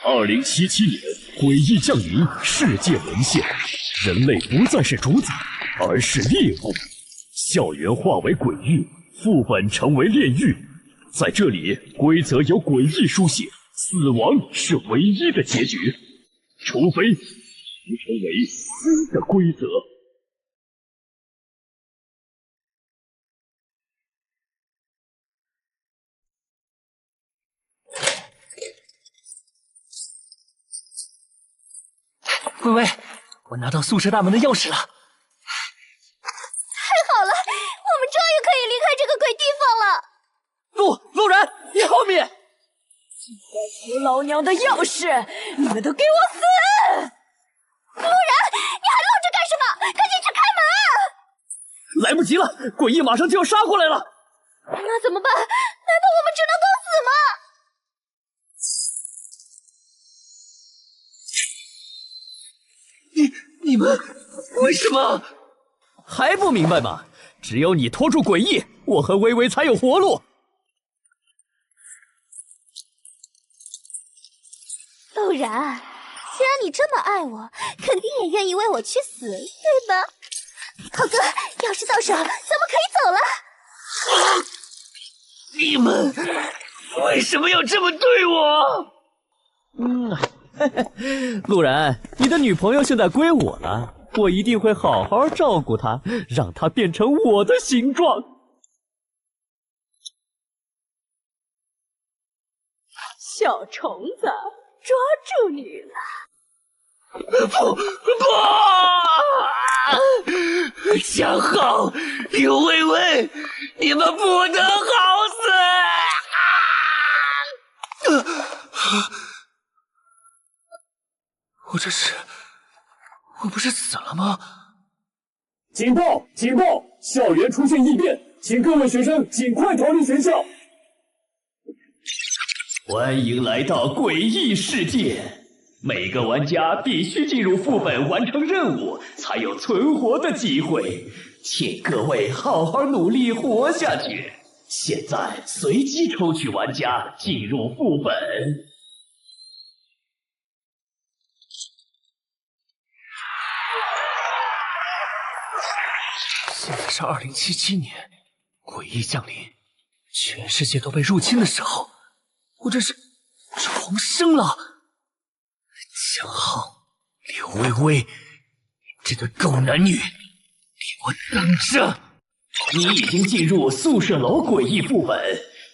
2077年，诡异降临，世界沦陷，人类不再是主宰，而是猎物。校园化为鬼域，副本成为炼狱。在这里，规则由诡异书写，死亡是唯一的结局，除非成为新的规则。微微，我拿到宿舍大门的钥匙了。太好了，我们终于可以离开这个鬼地方了。路人，你后面！求老娘的钥匙，你们都给我死！路人，你还愣着干什么？赶紧去开门啊！来不及了，诡异马上就要杀过来了。那怎么办？难道我们只能等死吗？你们为什么还不明白吗？只有你拖住诡异，我和微微才有活路。陆然，既然你这么爱我，肯定也愿意为我去死，对吧？浩哥，钥匙到手，咱们可以走了。你们为什么要这么对我？陆然，你的女朋友现在归我了，我一定会好好照顾她，让她变成我的形状。小虫子，抓住你了！不！江浩、刘薇薇，你们不得好死！我不是死了吗？警报！警报！校园出现异变，请各位学生尽快逃离学校。欢迎来到诡异世界，每个玩家必须进入副本完成任务，才有存活的机会。请各位好好努力活下去。现在随机抽取玩家进入副本。现在是2077年，诡异降临，全世界都被入侵的时候，我这是重生了。江浩、刘薇薇，你这对狗男女，给我等着！你已经进入宿舍楼诡异副本，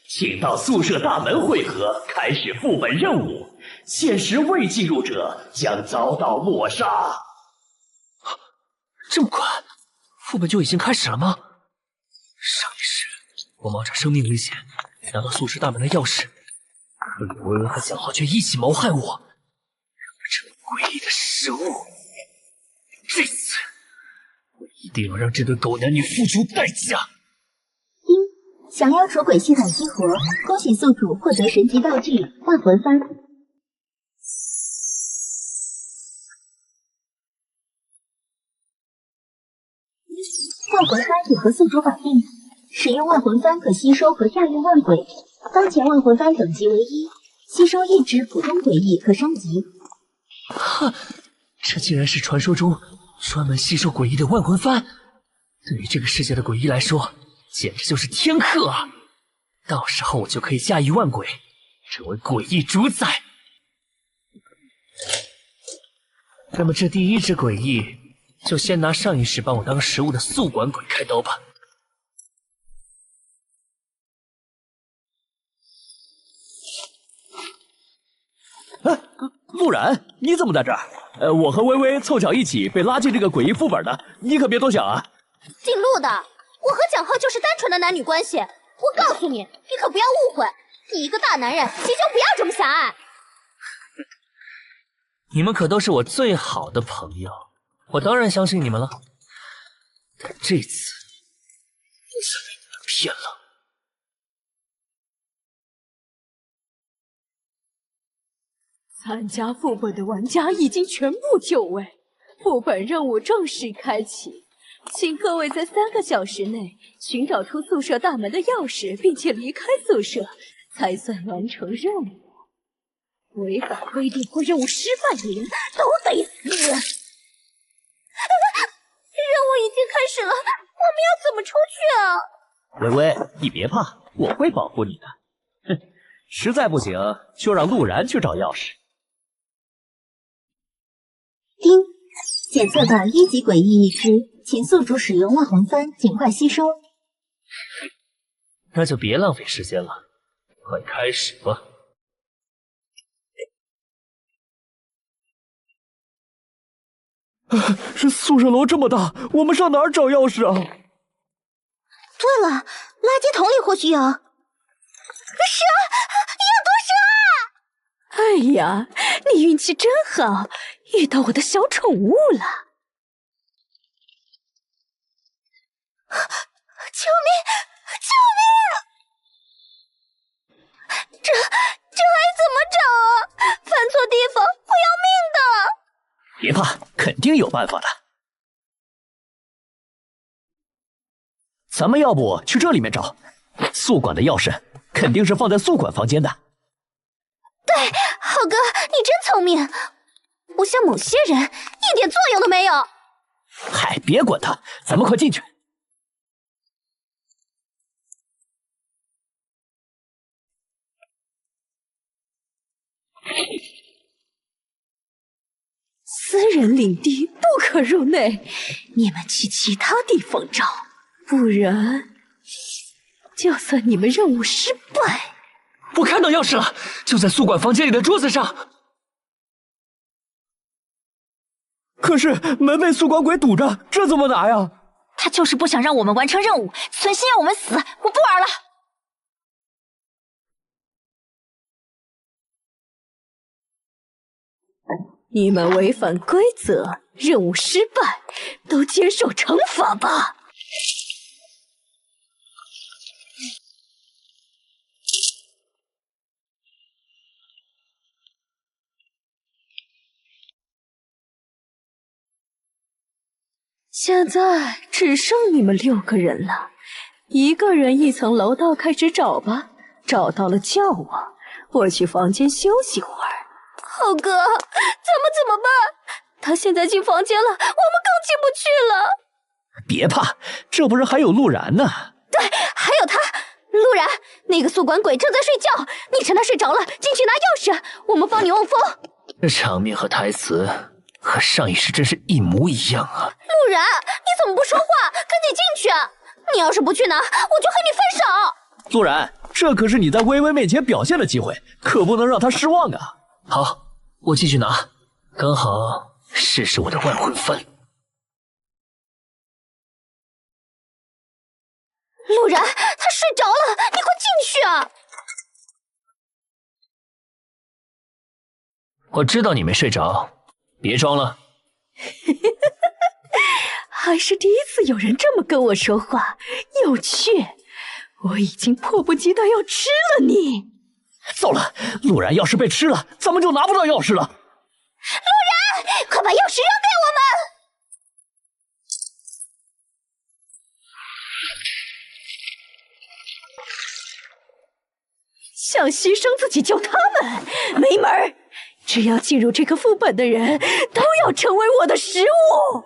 请到宿舍大门汇合，开始副本任务。现实未进入者将遭到抹杀。这么快？副本就已经开始了吗？上一世我冒着生命危险拿到宿舍大门的钥匙，可刘薇薇和江浩却一起谋害我，让我成为诡异的食物。这次我一定要让这对狗男女付出代价。降妖除鬼系统激活，恭喜宿主获得神级道具万魂幡。万魂幡已和宿主绑定，使用万魂幡可吸收和驾驭万鬼。当前万魂幡等级为1，吸收1只普通诡异可升级。哼，这竟然是传说中专门吸收诡异的万魂幡，对于这个世界的诡异来说，简直就是天课啊！到时候我就可以驾驭万鬼，成为诡异主宰。那么这第一只诡异，就先拿上一世帮我当食物的宿管鬼开刀吧。陆然，你怎么在这儿？我和微微凑巧一起被拉进这个诡异副本的，你可别多想啊。进路的，我和蒋浩就是单纯的男女关系。我告诉你，你可不要误会，你一个大男人，心胸不要这么狭隘。你们可都是我最好的朋友，我当然相信你们了。但这次不想被你们骗了。参加副本的玩家已经全部就位，副本任务正式开启，请各位在3个小时内寻找出宿舍大门的钥匙，并且离开宿舍，才算完成任务。违反规定或任务失败的人都得死。任务已经开始了，我们要怎么出去啊？微微，你别怕，我会保护你的。哼，实在不行就让陆然去找钥匙。丁，检测到1级诡异一只，请宿主使用万魂幡尽快吸收。那就别浪费时间了，快开始吧。这宿舍楼这么大，我们上哪儿找钥匙啊？对了，垃圾桶里或许有。蛇，哎呀，你运气真好，遇到我的小宠物了！救命！救命！这还怎么找啊？犯错地方会要命的。别怕，肯定有办法的。咱们要不去这里面找？宿管的钥匙肯定是放在宿管房间的。对，浩哥，你真聪明。不像某些人，一点作用都没有。嗨，别管他，咱们快进去。私人领地不可入内，你们去其他地方找，不然就算你们任务失败。我看到钥匙了，就在宿管房间里的桌子上。可是门被宿管鬼堵着，这怎么拿呀？他就是不想让我们完成任务，存心让我们死。我不玩了。你们违反规则，任务失败，都接受惩罚吧。现在只剩你们6个人了，一个人一层楼道开始找吧，找到了叫我，我去房间休息会儿。浩哥，咱们怎么办？他现在进房间了，我们更进不去了。别怕，这不是还有陆然呢？对，还有他，陆然，那个宿管鬼正在睡觉，你趁他睡着了进去拿钥匙，我们帮你望风。这场面和台词和上一世真是一模一样啊！陆然，你怎么不说话？赶紧进去啊！你要是不去拿，我就和你分手。陆然，这可是你在微微面前表现的机会，可不能让她失望啊！好，我进去拿，刚好试试我的万魂幡。陆然，他睡着了，你快进去啊！我知道你没睡着，别装了。还是第一次有人这么跟我说话，有趣。我已经迫不及待要吃了你。糟了，陆然要是被吃了，咱们就拿不到钥匙了。陆然，快把钥匙扔给我们！想牺牲自己救他们，没门儿！只要进入这个副本的人，都要成为我的食物。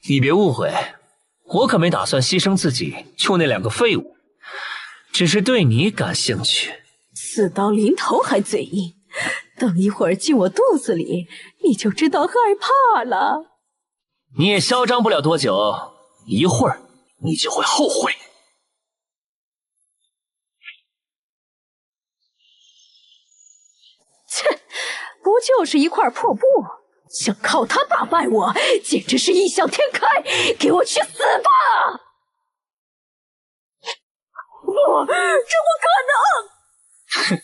你别误会，我可没打算牺牲自己救那2个废物，只是对你感兴趣。4刀临头还嘴硬，等一会儿进我肚子里，你就知道害怕了。你也嚣张不了多久，一会儿你就会后悔。切，不就是一块破布，想靠它打败我，简直是异想天开！给我去死吧！不，这不可能！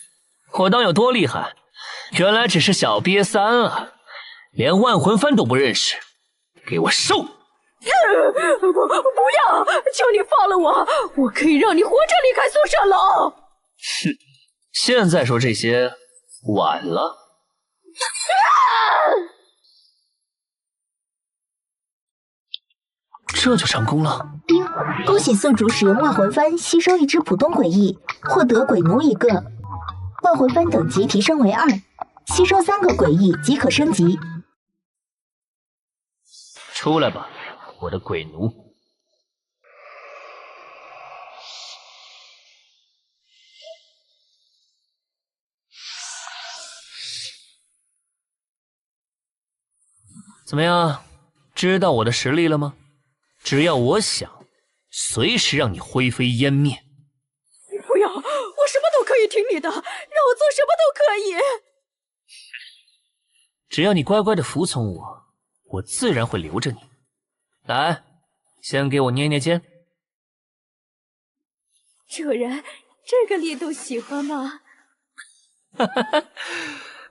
我当有多厉害，原来只是小瘪三啊，连万魂幡都不认识，给我收！不要！求你放了我，我可以让你活着离开宿舍楼。哼，现在说这些晚了。这就成功了。丁，恭喜宿主使用万魂幡吸收一只普通鬼翼，获得鬼奴1个，万魂幡等级提升为2，吸收3个鬼翼即可升级。出来吧，我的鬼奴。怎么样，知道我的实力了吗？只要我想，随时让你灰飞烟灭。不要，我什么都可以听你的，让我做什么都可以。只要你乖乖的服从我，我自然会留着你。来，先给我捏捏肩。主人，这个力度喜欢吗？哈哈哈，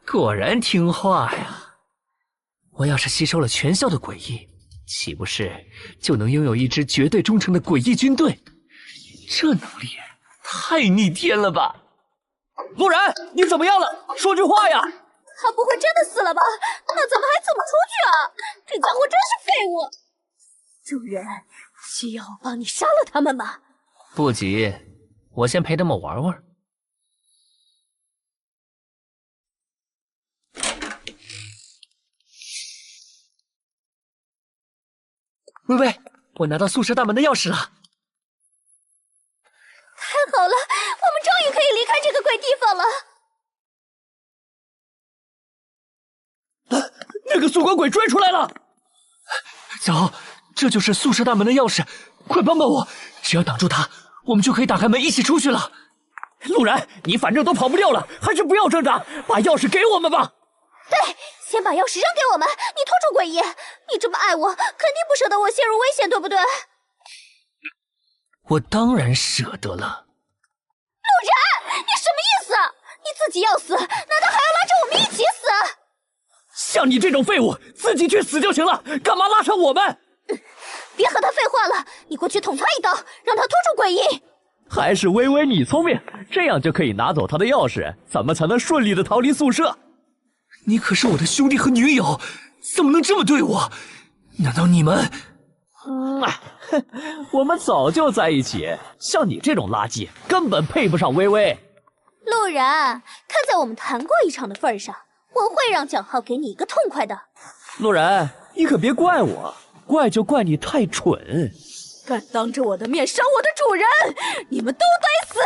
果然听话呀！我要是吸收了全校的诡异，岂不是就能拥有一支绝对忠诚的诡异军队？这能力太逆天了吧！陆然，你怎么样了？说句话呀！他不会真的死了吧？那怎么还走不出去啊？这家伙真是废物！主人，需要我帮你杀了他们吗？不急，我先陪他们玩玩。微微，我拿到宿舍大门的钥匙了。太好了，我们终于可以离开这个鬼地方了。那个宿管鬼追出来了！走，这就是宿舍大门的钥匙，快帮帮我！只要挡住他，我们就可以打开门一起出去了。陆然，你反正都跑不掉了，还是不要挣扎，把钥匙给我们吧。对，先把钥匙扔给我们。你拖住鬼医，你这么爱我，肯定不舍得我陷入危险，对不对？我当然舍得了。陆然，你什么意思？你自己要死，难道还要拉着我们一起死？像你这种废物，自己去死就行了，干嘛拉上我们？别和他废话了，你过去捅他一刀，让他拖住鬼医。还是微微你聪明，这样就可以拿走他的钥匙，咱们才能顺利的逃离宿舍。你可是我的兄弟和女友，怎么能这么对我？难道你们……我们早就在一起，像你这种垃圾根本配不上微微。陆然，看在我们谈过一场的份上，我会让蒋浩给你一个痛快的。陆然，你可别怪我，怪就怪你太蠢，敢当着我的面伤我的主人，你们都得死！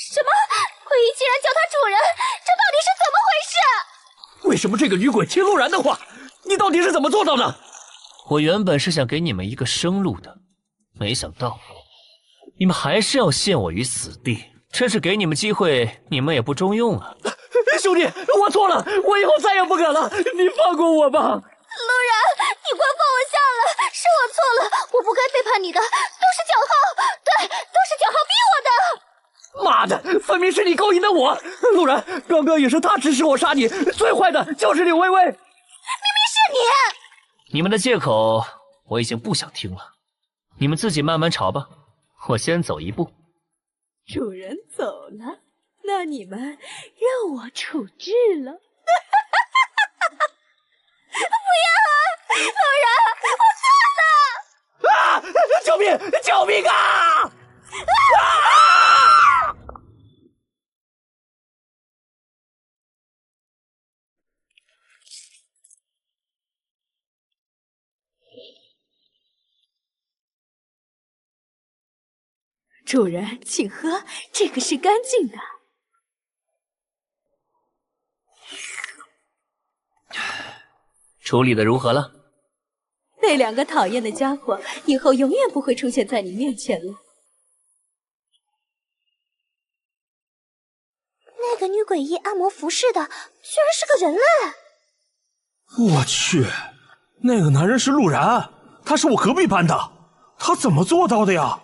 什么？鬼医竟然叫他主人，这到底是怎么回事？为什么这个女鬼听陆然的话？你到底是怎么做到的？我原本是想给你们一个生路的，没想到你们还是要陷我于死地。真是给你们机会，你们也不中用啊！兄弟，我错了，我以后再也不敢了，你放过我吧。陆然，你快放我下来，是我错了，我不该背叛你的，都是蒋浩，对，都是蒋浩逼我的。妈的，分明是你勾引的我！陆然，刚刚也是他指使我杀你，最坏的就是柳微微。明明是你！你们的借口我已经不想听了，你们自己慢慢吵吧，我先走一步。主人走了，那你们让我处置了。不要啊，陆然，我错了！啊！救命！救命啊！啊！主人，请喝，这个是干净的。处理的如何了？那两个讨厌的家伙，以后永远不会出现在你面前了。那个女诡异按摩服饰的，居然是个人类！我去，那个男人是陆然，他是我隔壁班的，他怎么做到的呀？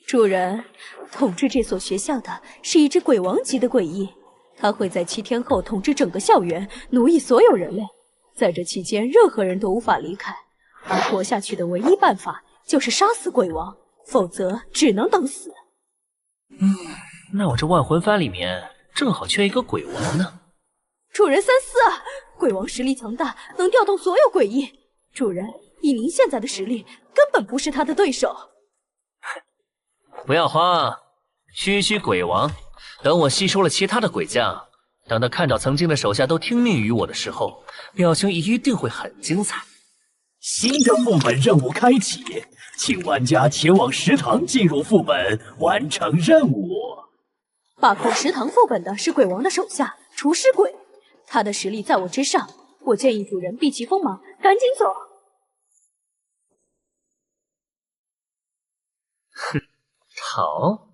主人，统治这所学校的是一只鬼王级的诡异，他会在7天后统治整个校园，奴役所有人类。在这期间，任何人都无法离开，而活下去的唯一办法就是杀死鬼王，否则只能等死。那我这万魂幡里面正好缺一个鬼王呢。主人三思啊！鬼王实力强大，能调动所有鬼翼。主人，以您现在的实力，根本不是他的对手。不要慌，区区鬼王，等我吸收了其他的鬼将，等他看到曾经的手下都听命于我的时候，表情一定会很精彩。新的副本任务开启，请玩家前往食堂进入副本，完成任务。把控食堂副本的是鬼王的手下厨师鬼，他的实力在我之上。我建议主人避其锋芒，赶紧走。哼，好，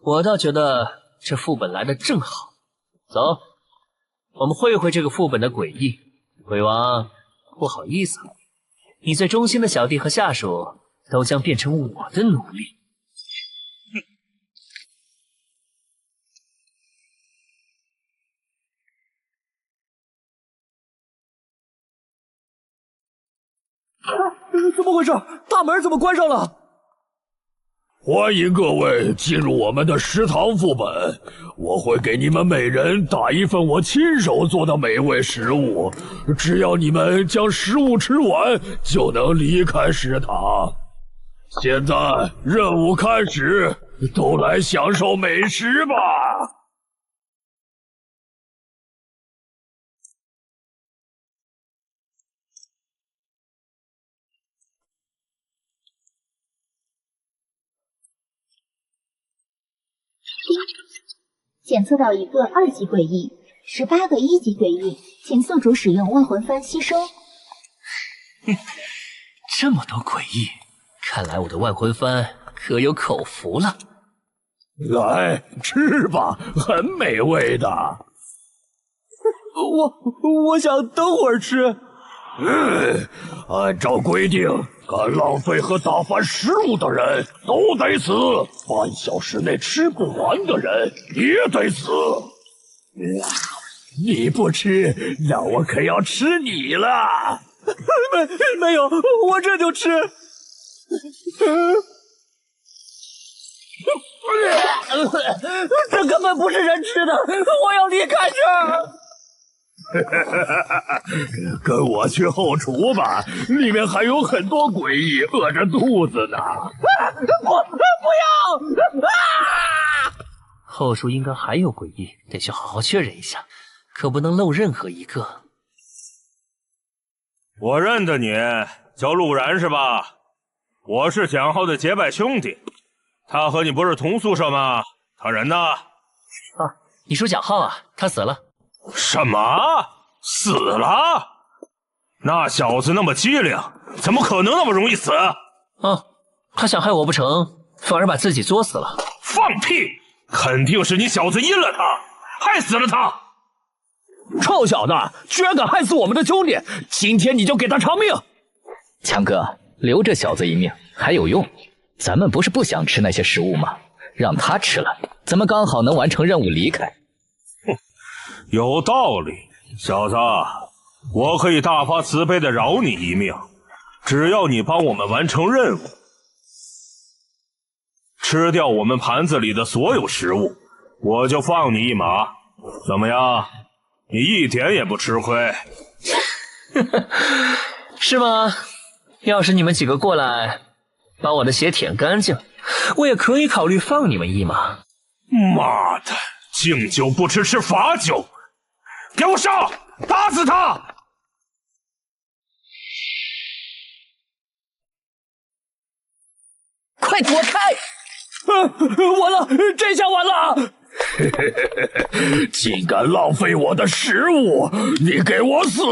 我倒觉得这副本来的正好。走，我们会一会这个副本的诡异。鬼王，不好意思了，你最忠心的小弟和下属都将变成我的奴隶。怎么回事？大门怎么关上了？欢迎各位进入我们的食堂副本，我会给你们每人打一份我亲手做的美味食物，只要你们将食物吃完，就能离开食堂。现在任务开始，都来享受美食吧！检测到一个2级诡异，18个1级诡异，请宿主使用万魂幡吸收。这么多诡异，看来我的万魂幡可有口福了。来吃吧，很美味的。我想等会儿吃。按照规定，敢浪费和打翻食物的人都得死，半小时内吃不完的人也得死。你不吃，那我可要吃你了。没有，我这就吃。这根本不是人吃的，我要离开这儿。跟我去后厨吧，里面还有很多诡异，饿着肚子呢。不要！后厨应该还有诡异，得去好好确认一下，可不能漏任何一个。我认得你，叫陆然是吧？我是蒋浩的结拜兄弟，他和你不是同宿舍吗？他人呢？啊，你说蒋浩啊？他死了。什么？死了？那小子那么机灵，怎么可能那么容易死？他想害我不成，反而把自己作死了。放屁！肯定是你小子阴了他，害死了他！臭小子，居然敢害死我们的兄弟！今天你就给他偿命！强哥，留这小子一命还有用？咱们不是不想吃那些食物吗？让他吃了，咱们刚好能完成任务离开。有道理，小子，我可以大发慈悲的饶你一命，只要你帮我们完成任务，吃掉我们盘子里的所有食物，我就放你一马。怎么样？你一点也不吃亏。是吗？要是你们几个过来，把我的血舔干净，我也可以考虑放你们一马。妈的，敬酒不吃吃罚酒！给我上，打死他！快躲开！完了，这下完了！竟敢浪费我的食物，你给我死！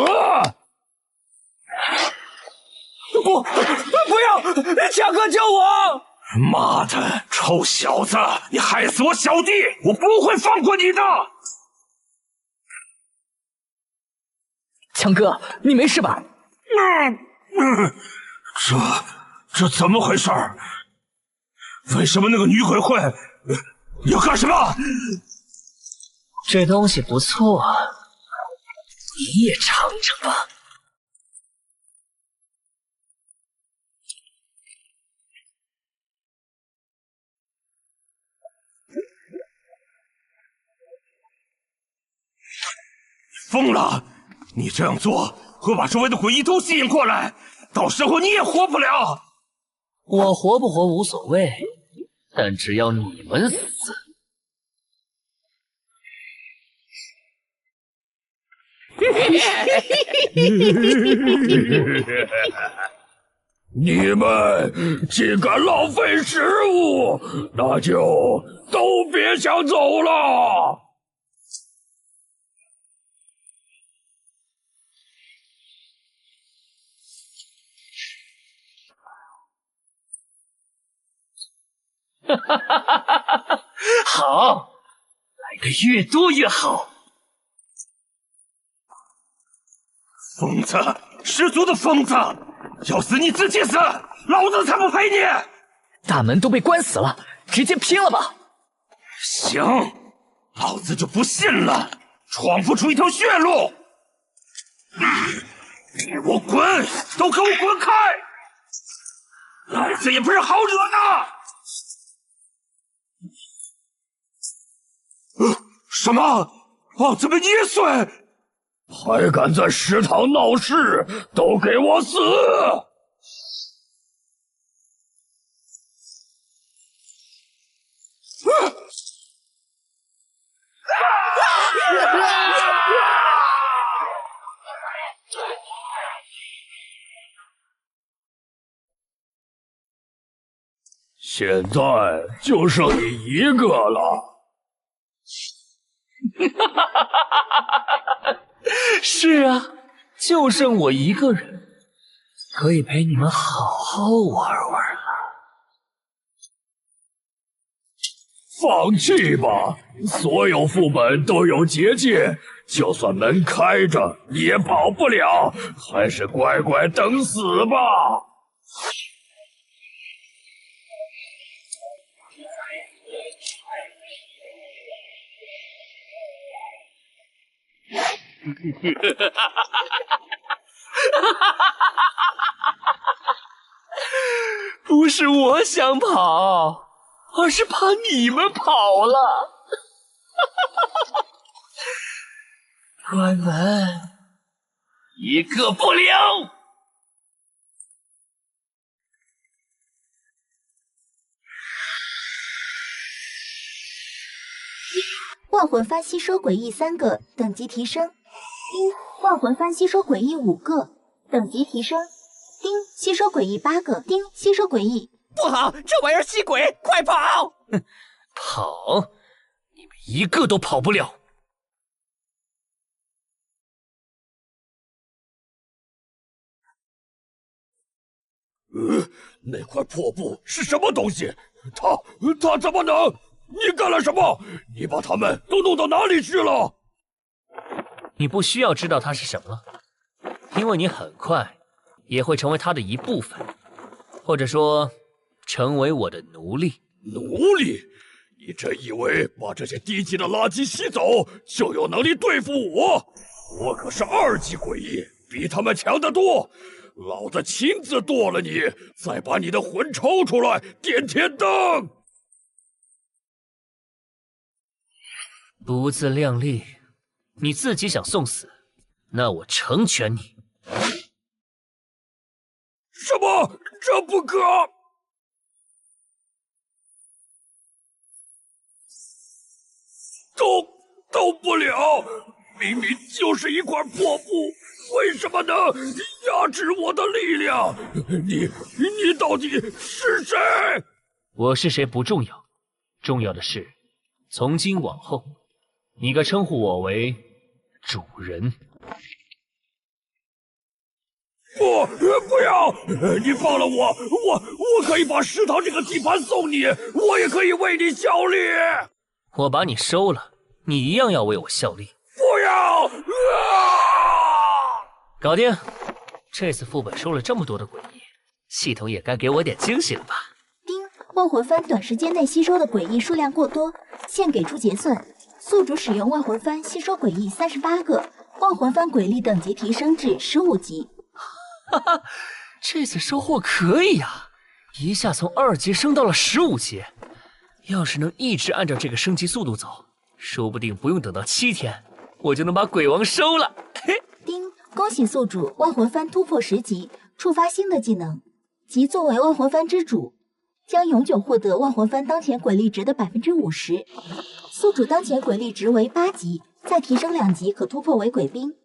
不要！强哥救我！妈的，臭小子，你害死我小弟，我不会放过你的！强哥，你没事吧？这怎么回事？为什么那个女鬼会要干什么？这东西不错，你也尝尝吧。疯了！你这样做会把周围的诡异都吸引过来，到时候你也活不了。我活不活无所谓，但只要你们死。你们竟敢浪费食物，那就都别想走了！好，来的越多越好。疯子，十足的疯子！要死你自己死，老子才不陪你！大门都被关死了，直接拼了吧！行，老子就不信了，闯不出一条血路！给我滚！都给我滚开！老子也不是好惹的！什么？老子被捏碎！还敢在食堂闹事，都给我死！现在就剩你一个了。是啊，就剩我一个人，可以陪你们好好玩玩了。放弃吧，所有副本都有结界，就算门开着，你也跑不了，还是乖乖等死吧。不是我想跑，而是怕你们跑了。关门，一个不留。万魂幡吸收诡异3个，等级提升。叮，万魂幡吸收诡异5个，等级提升。叮，吸收诡异8个。叮，吸收诡异。不好，这玩意儿吸鬼，快跑！哼，跑，你们一个都跑不了。那块破布是什么东西？他怎么能？你干了什么？你把他们都弄到哪里去了？你不需要知道它是什么了，因为你很快也会成为它的一部分，或者说成为我的奴隶。奴隶？你真以为把这些低级的垃圾吸走就有能力对付我？我可是2级诡异，比他们强得多。老子亲自剁了你，再把你的魂抽出来，点天灯。不自量力，你自己想送死，那我成全你。什么？这不可！动不了，明明就是一块破布，为什么能压制我的力量？你到底是谁？我是谁不重要，重要的是，从今往后，你该称呼我为主人。不要！你放了我，我可以把食堂这个地盘送你，我也可以为你效力。我把你收了，你一样要为我效力。不要！搞定！这次副本收了这么多的诡异，系统也该给我点惊喜了吧？叮，万魂幡短时间内吸收的诡异数量过多，现给出结算。宿主使用万魂幡吸收诡异38个，万魂幡鬼力等级提升至15级。哈哈，这次收获可以呀，一下从2级升到了15级。要是能一直按照这个升级速度走，说不定不用等到7天，我就能把鬼王收了。嘿，叮！恭喜宿主万魂幡突破10级，触发新的技能，即作为万魂幡之主，将永久获得万魂幡当前鬼力值的50%。宿主当前鬼力值为8级，再提升2级可突破为鬼兵。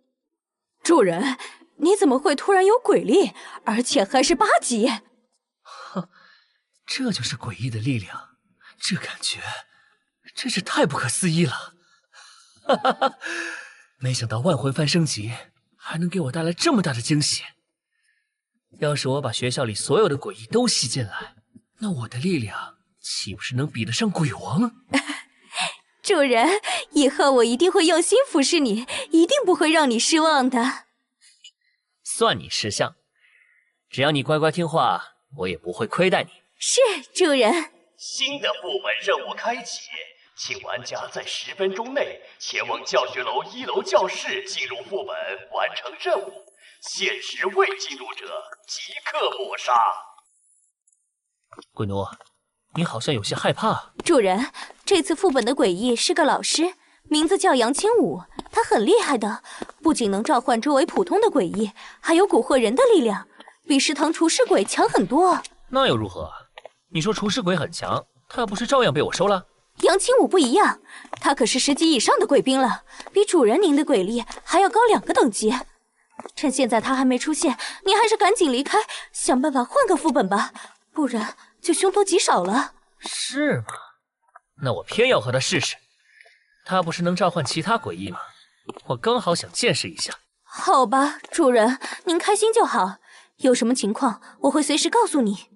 主人，你怎么会突然有鬼力，而且还是8级？哼，这就是诡异的力量，这感觉真是太不可思议了。哈哈哈，没想到万魂幡升级还能给我带来这么大的惊喜。要是我把学校里所有的诡异都吸进来，那我的力量岂不是能比得上鬼王？主人，以后我一定会用心服侍你，一定不会让你失望的。算你识相，只要你乖乖听话，我也不会亏待你。是，主人。新的副本任务开启，请玩家在10分钟内前往教学楼1楼教室进入副本，完成任务。限时未进入者即刻抹杀。鬼奴，你好像有些害怕。主人，这次副本的诡异是个老师，名字叫杨清武，他很厉害的，不仅能召唤周围普通的诡异，还有蛊惑人的力量，比食堂厨师鬼强很多。那又如何？你说厨师鬼很强，他不是照样被我收了？杨清武不一样，他可是10级以上的鬼兵了，比主人您的鬼力还要高2个等级。趁现在他还没出现，您还是赶紧离开，想办法换个副本吧，不然就凶多吉少了。是吗？那我偏要和他试试。他不是能召唤其他诡异吗？我刚好想见识一下。好吧，主人，您开心就好。有什么情况，我会随时告诉你。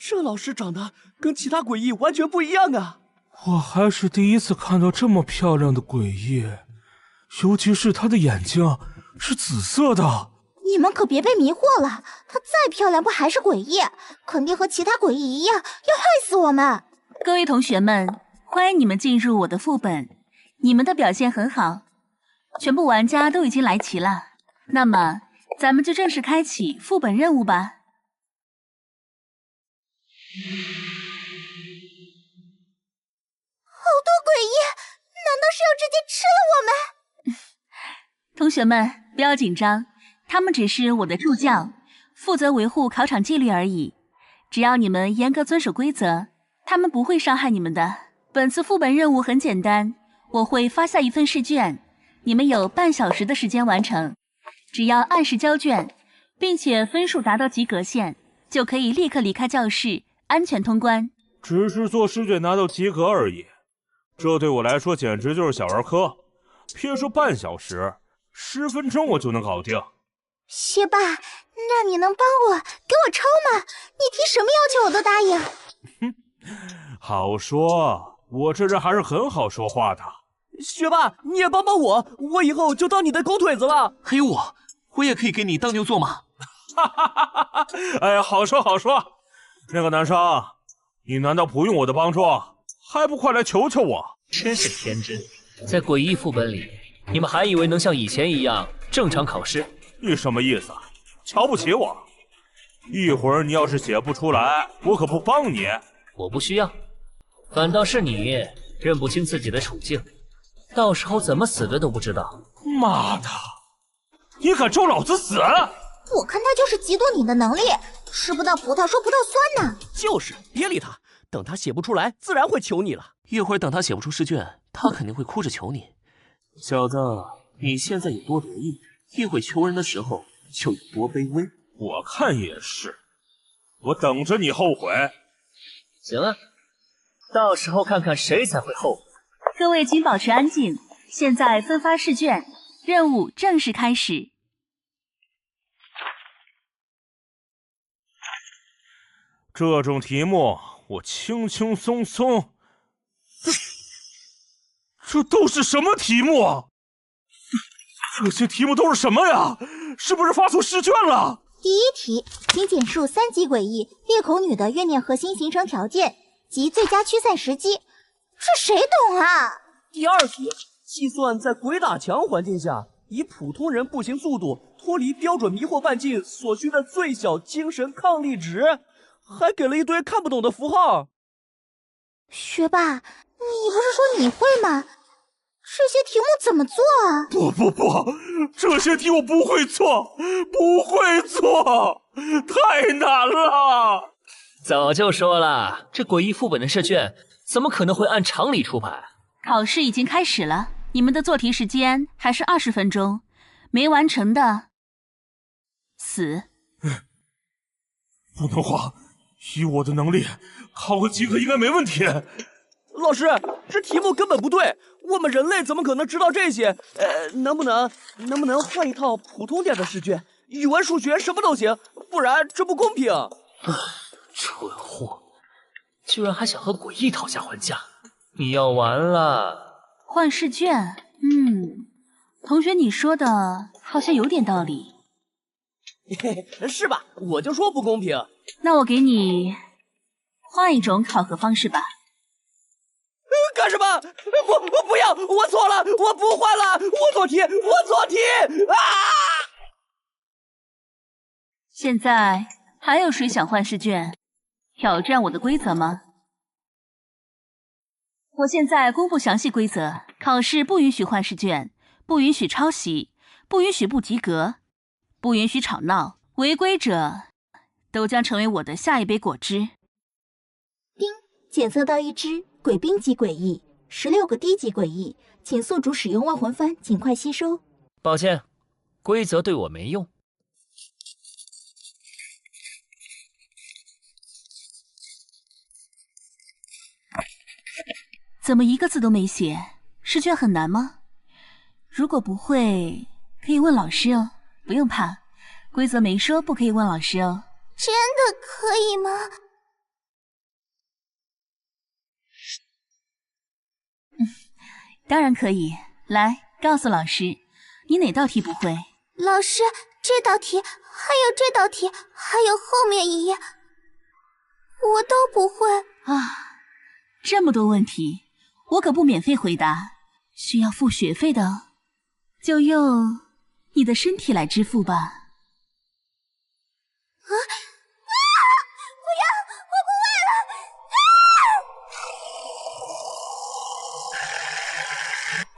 这老师长得跟其他诡异完全不一样啊！我还是第一次看到这么漂亮的诡异，尤其是她的眼睛是紫色的。你们可别被迷惑了，她再漂亮不还是诡异？肯定和其他诡异一样，要害死我们！各位同学们，欢迎你们进入我的副本，你们的表现很好，全部玩家都已经来齐了。那么，咱们就正式开启副本任务吧。好多诡异，难道是要直接吃了我们？同学们不要紧张，他们只是我的助教，负责维护考场纪律而已。只要你们严格遵守规则，他们不会伤害你们的。本次副本任务很简单，我会发下一份试卷，你们有半小时的时间完成。只要按时交卷，并且分数达到及格线，就可以立刻离开教室，安全通关。只是做试卷拿到及格而已，这对我来说简直就是小儿科。别说半小时，10分钟我就能搞定。学霸，那你能帮我给我抄吗？你提什么要求我都答应。哼，好说，我这人还是很好说话的。学霸，你也帮帮我，我以后就当你的狗腿子了。还有我也可以给你当牛做马。哈哈哈哈哈！哎呀，好说好说。那个男生，你难道不用我的帮助，还不快来求求我？真是天真，在诡异副本里，你们还以为能像以前一样正常考试？你什么意思？瞧不起我？一会儿你要是写不出来，我可不帮你。我不需要，反倒是你认不清自己的处境，到时候怎么死的都不知道。妈的，你敢咒老子死？我看他就是嫉妒你的能力，吃不到葡萄说葡萄酸呢。就是，别理他，等他写不出来，自然会求你了。一会儿等他写不出试卷，他肯定会哭着求你。小子，你现在有多得意，一会求人的时候就有多卑微。我看也是，我等着你后悔。行啊，到时候看看谁才会后悔。各位请保持安静，现在分发试卷，任务正式开始。这种题目我轻轻松松。这都是什么题目啊？这些题目都是什么呀？是不是发错试卷了？第一题，请简述3级诡异裂口女的怨念核心形成条件及最佳驱散时机。这谁懂啊？第二题，计算在鬼打墙环境下以普通人步行速度脱离标准迷惑半径所需的最小精神抗力值，还给了一堆看不懂的符号。学霸，你不是说你会吗？这些题目怎么做啊？不，这些题我不会做，太难了。早就说了，这诡异副本的试卷怎么可能会按常理出牌？考试已经开始了，你们的做题时间还是20分钟，没完成的死。不能慌，以我的能力，考个及格应该没问题。老师，这题目根本不对，我们人类怎么可能知道这些？能不能换一套普通点的试卷？语文、数学什么都行，不然这不公平。蠢货，居然还想和诡异讨价还价，你要完了！换试卷，同学，你说的好像有点道理。是吧？我就说不公平。那我给你换一种考核方式吧。干什么？不要！我错了，我不换了，我做题啊！现在还有谁想换试卷，挑战我的规则吗？我现在公布详细规则：考试不允许换试卷，不允许抄袭，不允许不及格，不允许吵闹，违规者都将成为我的下一杯果汁。丁，检测到一只鬼兵级诡异，16个低级诡异，请宿主使用万魂幡尽快吸收。抱歉，规则对我没用。怎么一个字都没写？试卷很难吗？如果不会，可以问老师哦，不用怕，规则没说不可以问老师哦。真的可以吗？当然可以。来，告诉老师，你哪道题不会？老师，这道题，还有这道题，还有后面一页，我都不会啊！这么多问题，我可不免费回答，需要付学费的哦，就用你的身体来支付吧。不要！我不会了！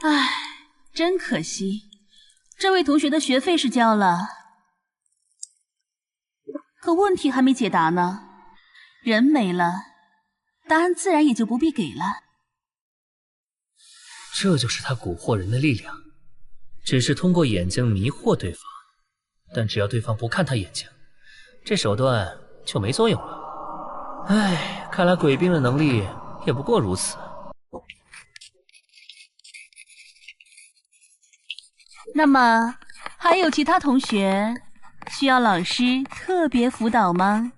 唉，真可惜，这位同学的学费是交了，可问题还没解答呢。人没了，答案自然也就不必给了。这就是他蛊惑人的力量，只是通过眼睛迷惑对方，但只要对方不看他眼睛，这手段就没作用了。唉，看来鬼兵的能力也不过如此。那么，还有其他同学需要老师特别辅导吗？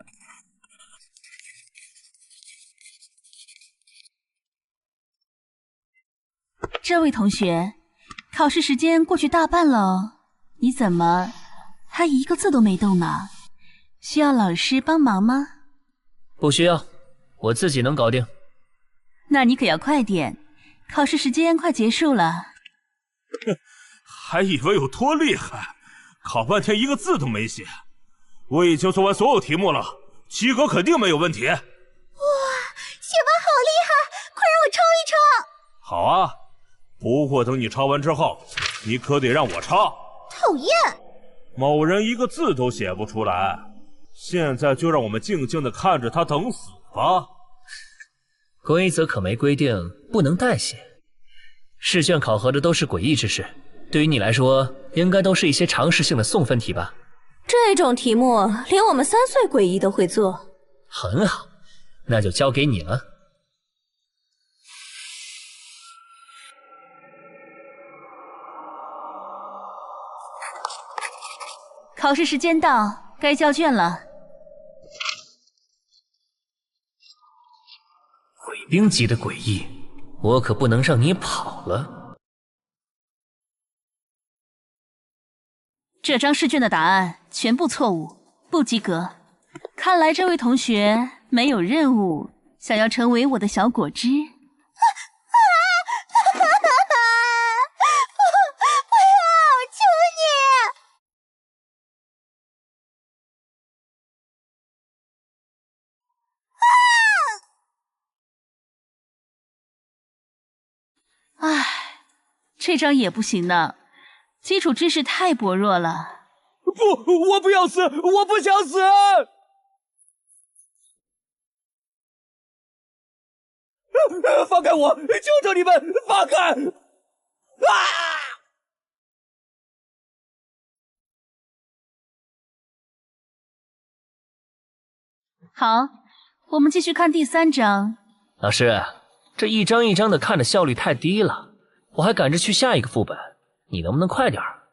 这位同学，考试时间过去大半了，你怎么还一个字都没动呢？需要老师帮忙吗？不需要，我自己能搞定。那你可要快点，考试时间快结束了。还以为有多厉害，考半天一个字都没写。我已经做完所有题目了，及格肯定没有问题。哇，学霸好厉害，快让我抄一抄。好啊，不过等你抄完之后，你可得让我抄。讨厌！某人一个字都写不出来，现在就让我们静静地看着他等死吧。规则可没规定不能代写，试卷考核的都是诡异知识，对于你来说，应该都是一些常识性的送分题吧？这种题目连我们3岁诡异都会做。很好，那就交给你了。考试时间到，该交卷了。鬼兵级的诡异，我可不能让你跑了。这张试卷的答案全部错误，不及格。看来这位同学没有任务，想要成为我的小果汁。不要！求唉，这招也不行呢，基础知识太薄弱了。不，我不要死，我不想死！放开我！求求你们放开！啊！好，我们继续看第3章。老师，这一张一张的看的效率太低了，我还赶着去下一个副本，你能不能快点儿？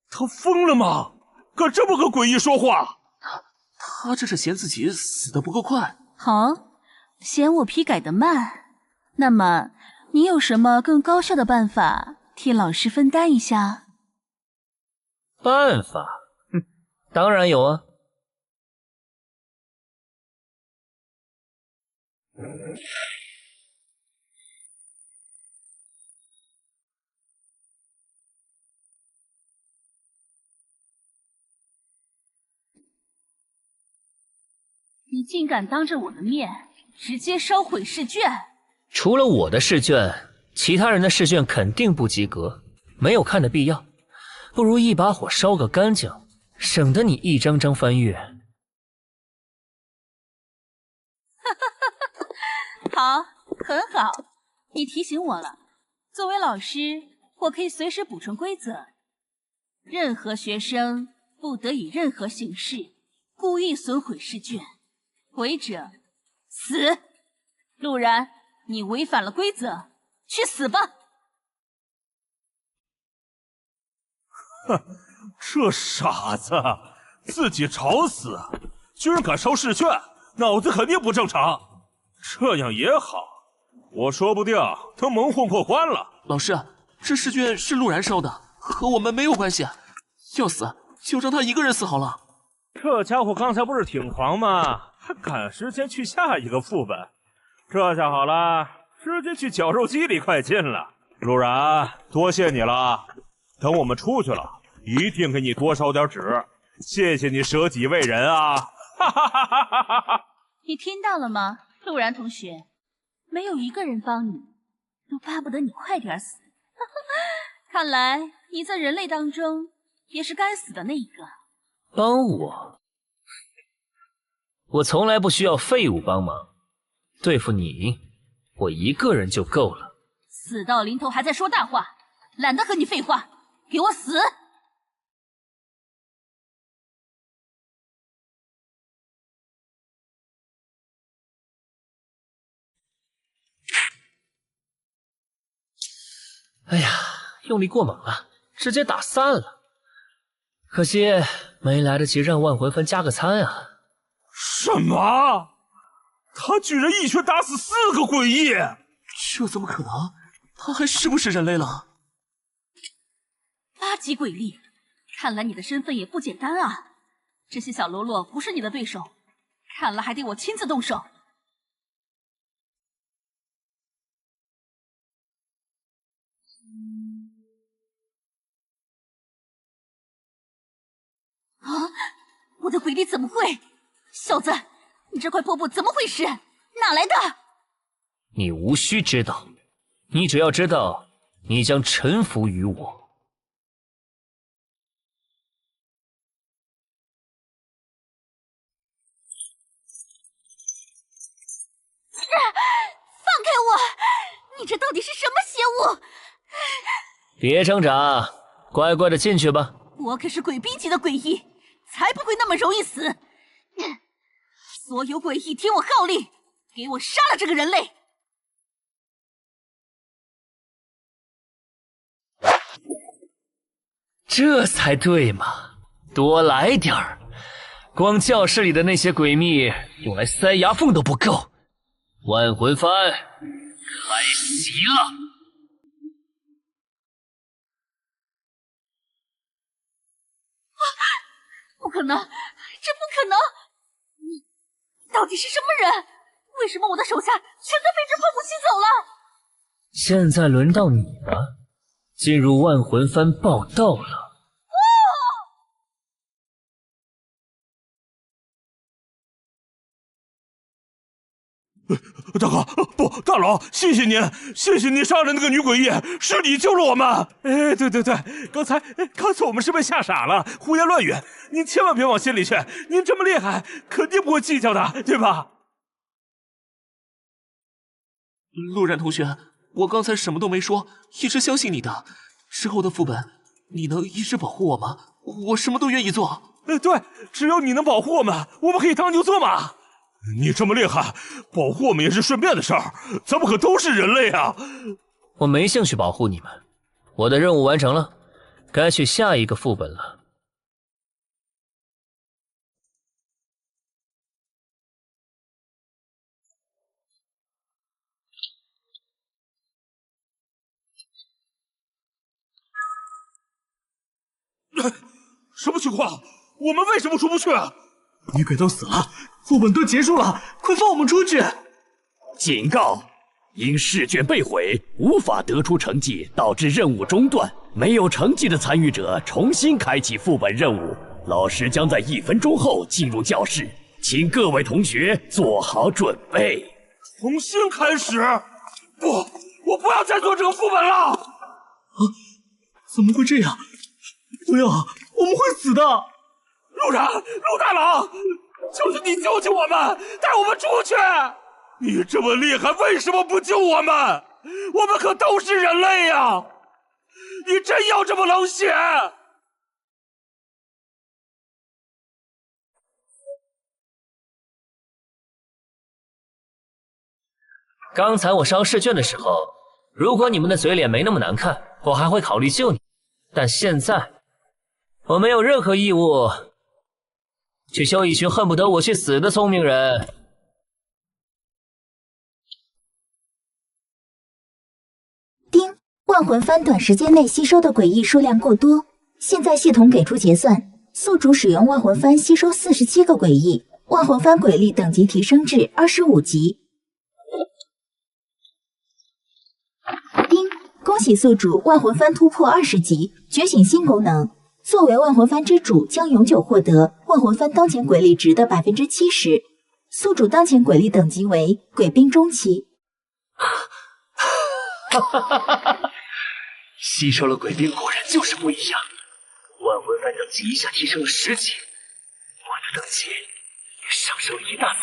他疯了吗？敢这么跟诡异说话？他这是嫌自己死得不够快。好，嫌我批改得慢。那么，你有什么更高效的办法替老师分担一下？办法？哼，当然有啊。你竟敢当着我的面直接烧毁试卷！除了我的试卷，其他人的试卷肯定不及格，没有看的必要。不如一把火烧个干净，省得你一张张翻阅。好，很好，你提醒我了。作为老师，我可以随时补充规则。任何学生不得以任何形式故意损毁试卷，违者死。陆然，你违反了规则，去死吧！哼，这傻子自己找死，居然敢烧试卷，脑子肯定不正常。这样也好，我说不定能蒙混过关了。老师，这试卷是陆然烧的，和我们没有关系。要死就让他一个人死好了。这家伙刚才不是挺狂吗？还赶时间去下一个副本，这下好了，直接去绞肉机里快进了。陆然，多谢你了，等我们出去了，一定给你多烧点纸，谢谢你舍己为人啊！哈哈哈哈哈哈！你听到了吗，陆然同学？没有一个人帮你，都巴不得你快点死。看来你在人类当中也是该死的那一个。帮我？我从来不需要废物帮忙，对付你，我一个人就够了。死到临头还在说大话，懒得和你废话，给我死！哎呀，用力过猛了，直接打散了。可惜没来得及让万魂幡加个餐啊！什么？他居然一拳打死4个诡异！这怎么可能？他还是不是人类了？8级鬼力，看来你的身份也不简单啊！这些小喽啰不是你的对手，看来还得我亲自动手。啊！我的鬼力怎么会？小子，你这块破布怎么回事？哪来的？你无需知道，你只要知道，你将臣服于我。放开我！你这到底是什么邪物？别挣扎，乖乖的进去吧。我可是鬼逼级的诡异，才不会那么容易死！所有诡异听我号令，给我杀了这个人类！这才对嘛，多来点儿。光教室里的那些诡秘用来塞牙缝都不够。万魂幡开席了。不可能，这不可能！你到底是什么人？为什么我的手下全都被这破布吸走了？现在轮到你了，进入万魂幡报道了。大哥，不，大佬，谢谢您，谢谢您杀了那个女诡异，是你救了我们。哎，对，刚才我们是被吓傻了，胡言乱语，您千万别往心里去，您这么厉害，肯定不会计较的，对吧？陆然同学，我刚才什么都没说，一直相信你的。之后的副本，你能一直保护我吗？我什么都愿意做。对，只要你能保护我们可以当牛做马。你这么厉害，保护我们也是顺便的事儿，咱们可都是人类啊！我没兴趣保护你们，我的任务完成了，该去下一个副本了。什么情况？我们为什么出不去？女鬼都死了，副本都结束了，快放我们出去！警告：因试卷被毁，无法得出成绩，导致任务中断。没有成绩的参与者重新开启副本任务。老师将在1分钟后进入教室，请各位同学做好准备。重新开始？不，我不要再做这个副本了！啊，怎么会这样？不要，我们会死的！陆大郎，就是你救救我们，带我们出去！你这么厉害，为什么不救我们？我们可都是人类呀！你真要这么冷血？刚才我烧试卷的时候，如果你们的嘴脸没那么难看，我还会考虑救你。但现在，我没有任何义务去救一群恨不得我去死的聪明人。丁，万魂幡短时间内吸收的诡异数量过多，现在系统给出结算，宿主使用万魂幡吸收47个诡异，万魂幡鬼力等级提升至25级。丁，恭喜宿主万魂幡突破20级，觉醒新功能。作为万魂幡之主，将永久获得万魂幡当前鬼力值的70%。宿主当前鬼力等级为鬼兵中期。吸收了鬼兵果然就是不一样，万魂幡等级一下提升了10级，我的等级也上升了一大层。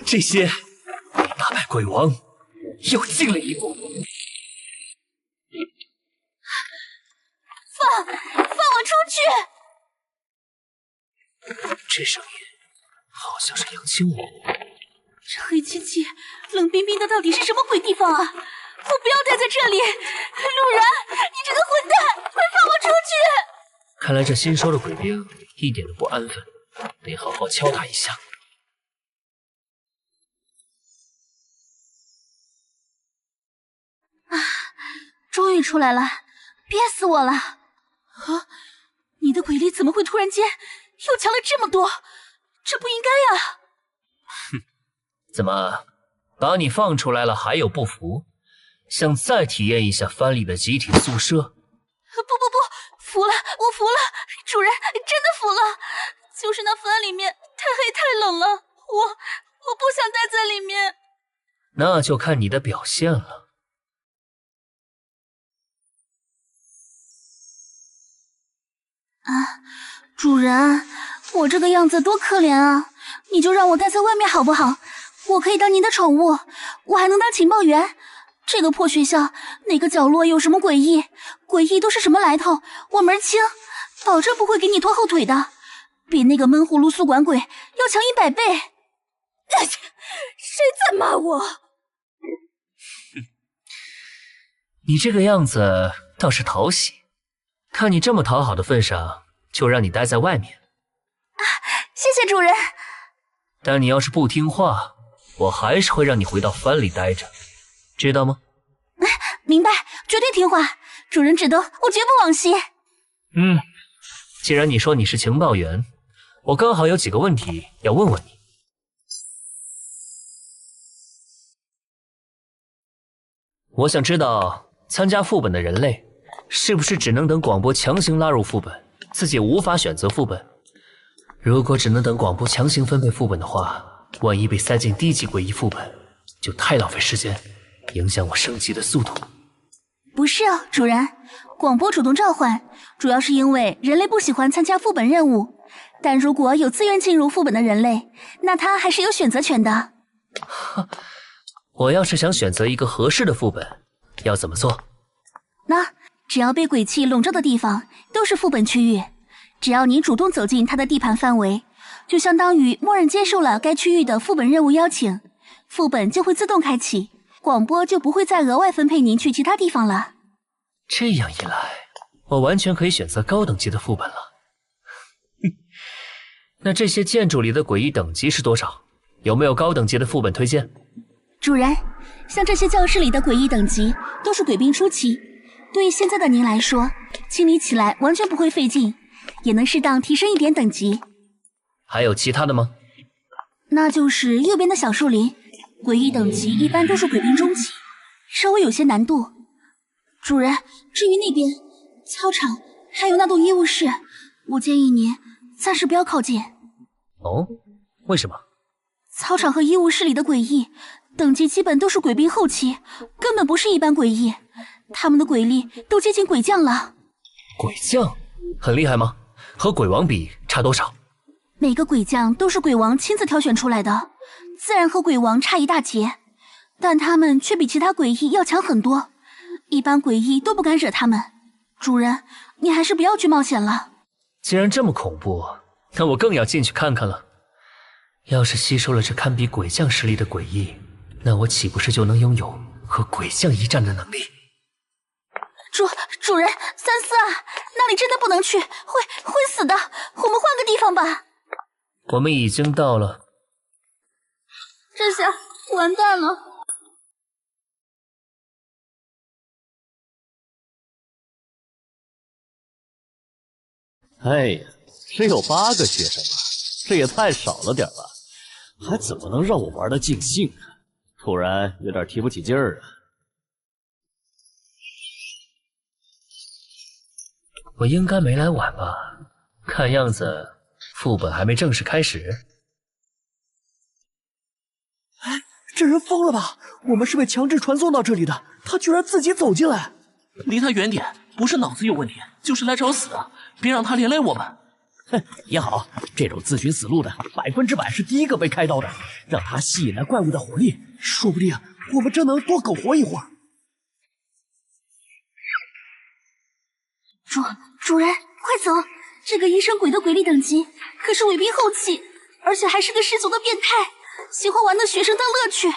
这些比打败鬼王又进了一步。放我出去！这声音好像是杨清武。这黑漆漆、冷冰冰的，到底是什么鬼地方啊？我不要待在这里！陆然，你这个混蛋，快放我出去！看来这新收的鬼兵一点都不安分，得好好敲打一下。啊，终于出来了，憋死我了！啊，你的鬼力怎么会突然间又强了这么多？这不应该呀！哼，怎么把你放出来了还有不服？想再体验一下藩里的集体宿舍？不，服了，我服了，主人，真的服了。就是那藩里面太黑太冷了，我不想待在里面。那就看你的表现了。啊，主人，我这个样子多可怜啊！你就让我待在外面好不好？我可以当您的宠物，我还能当情报员。这个破学校哪个角落有什么诡异？诡异都是什么来头？我门清，保证不会给你拖后腿的，比那个闷葫芦宿管鬼要强100倍。谁在骂我？你这个样子倒是讨喜。看你这么讨好的份上，就让你待在外面。啊，谢谢主人。但你要是不听话，我还是会让你回到藩里待着，知道吗？明白，绝对听话。主人指的，我绝不往西。既然你说你是情报员，我刚好有几个问题要问问你。我想知道，参加副本的人类是不是只能等广播强行拉入副本，自己无法选择副本？如果只能等广播强行分配副本的话，万一被塞进低级诡异副本，就太浪费时间，影响我升级的速度。不是啊，主人，广播主动召唤，主要是因为人类不喜欢参加副本任务，但如果有自愿进入副本的人类，那他还是有选择权的。我要是想选择一个合适的副本，要怎么做？那只要被鬼气笼罩的地方都是副本区域，只要你主动走进它的地盘范围，就相当于默认接受了该区域的副本任务邀请，副本就会自动开启，广播就不会再额外分配您去其他地方了。这样一来，我完全可以选择高等级的副本了。那这些建筑里的诡异等级是多少？有没有高等级的副本推荐？主人，像这些教室里的诡异等级都是鬼兵初期，对于现在的您来说，清理起来完全不会费劲，也能适当提升一点等级。还有其他的吗？那就是右边的小树林，诡异等级一般都是鬼兵中期，稍微有些难度。主人，至于那边操场还有那栋医务室，我建议您暂时不要靠近。哦，为什么？操场和医务室里的诡异等级基本都是鬼兵后期，根本不是一般诡异，他们的鬼力都接近鬼将了。鬼将很厉害吗？和鬼王比差多少？每个鬼将都是鬼王亲自挑选出来的，自然和鬼王差一大截，但他们却比其他诡异要强很多，一般诡异都不敢惹他们。主人，你还是不要去冒险了。既然这么恐怖，那我更要进去看看了。要是吸收了这堪比鬼将实力的诡异，那我岂不是就能拥有和鬼将一战的能力？主人，三思啊，那里真的不能去，会死的，我们换个地方吧。我们已经到了。这下完蛋了。哎呀，只有8个学生啊，这也太少了点吧？还怎么能让我玩得尽兴啊？突然有点提不起劲儿啊。我应该没来晚吧？看样子副本还没正式开始。哎，这人疯了吧？我们是被强制传送到这里的，他居然自己走进来。离他远点，不是脑子有问题，就是来找死的，别让他连累我们。哼，也好，这种自寻死路的100%是第一个被开刀的，让他吸引那怪物的火力，说不定我们真能多苟活一会儿。主人，快走！这个医生鬼的鬼力等级可是伪兵后期，而且还是个十足的变态，喜欢玩弄学生当乐趣。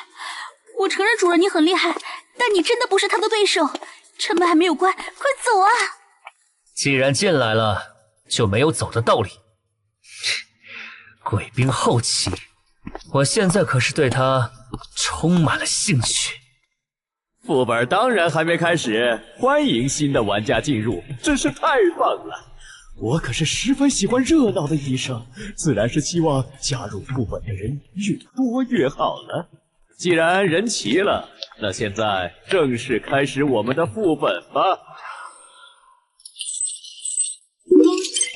我承认主人你很厉害，但你真的不是他的对手。城门还没有关，快走啊！既然进来了，就没有走的道理。鬼兵后期，我现在可是对他充满了兴趣。副本当然还没开始，欢迎新的玩家进入，真是太棒了！我可是十分喜欢热闹的医生，自然是希望加入副本的人越多越好了。既然人齐了，那现在正式开始我们的副本吧。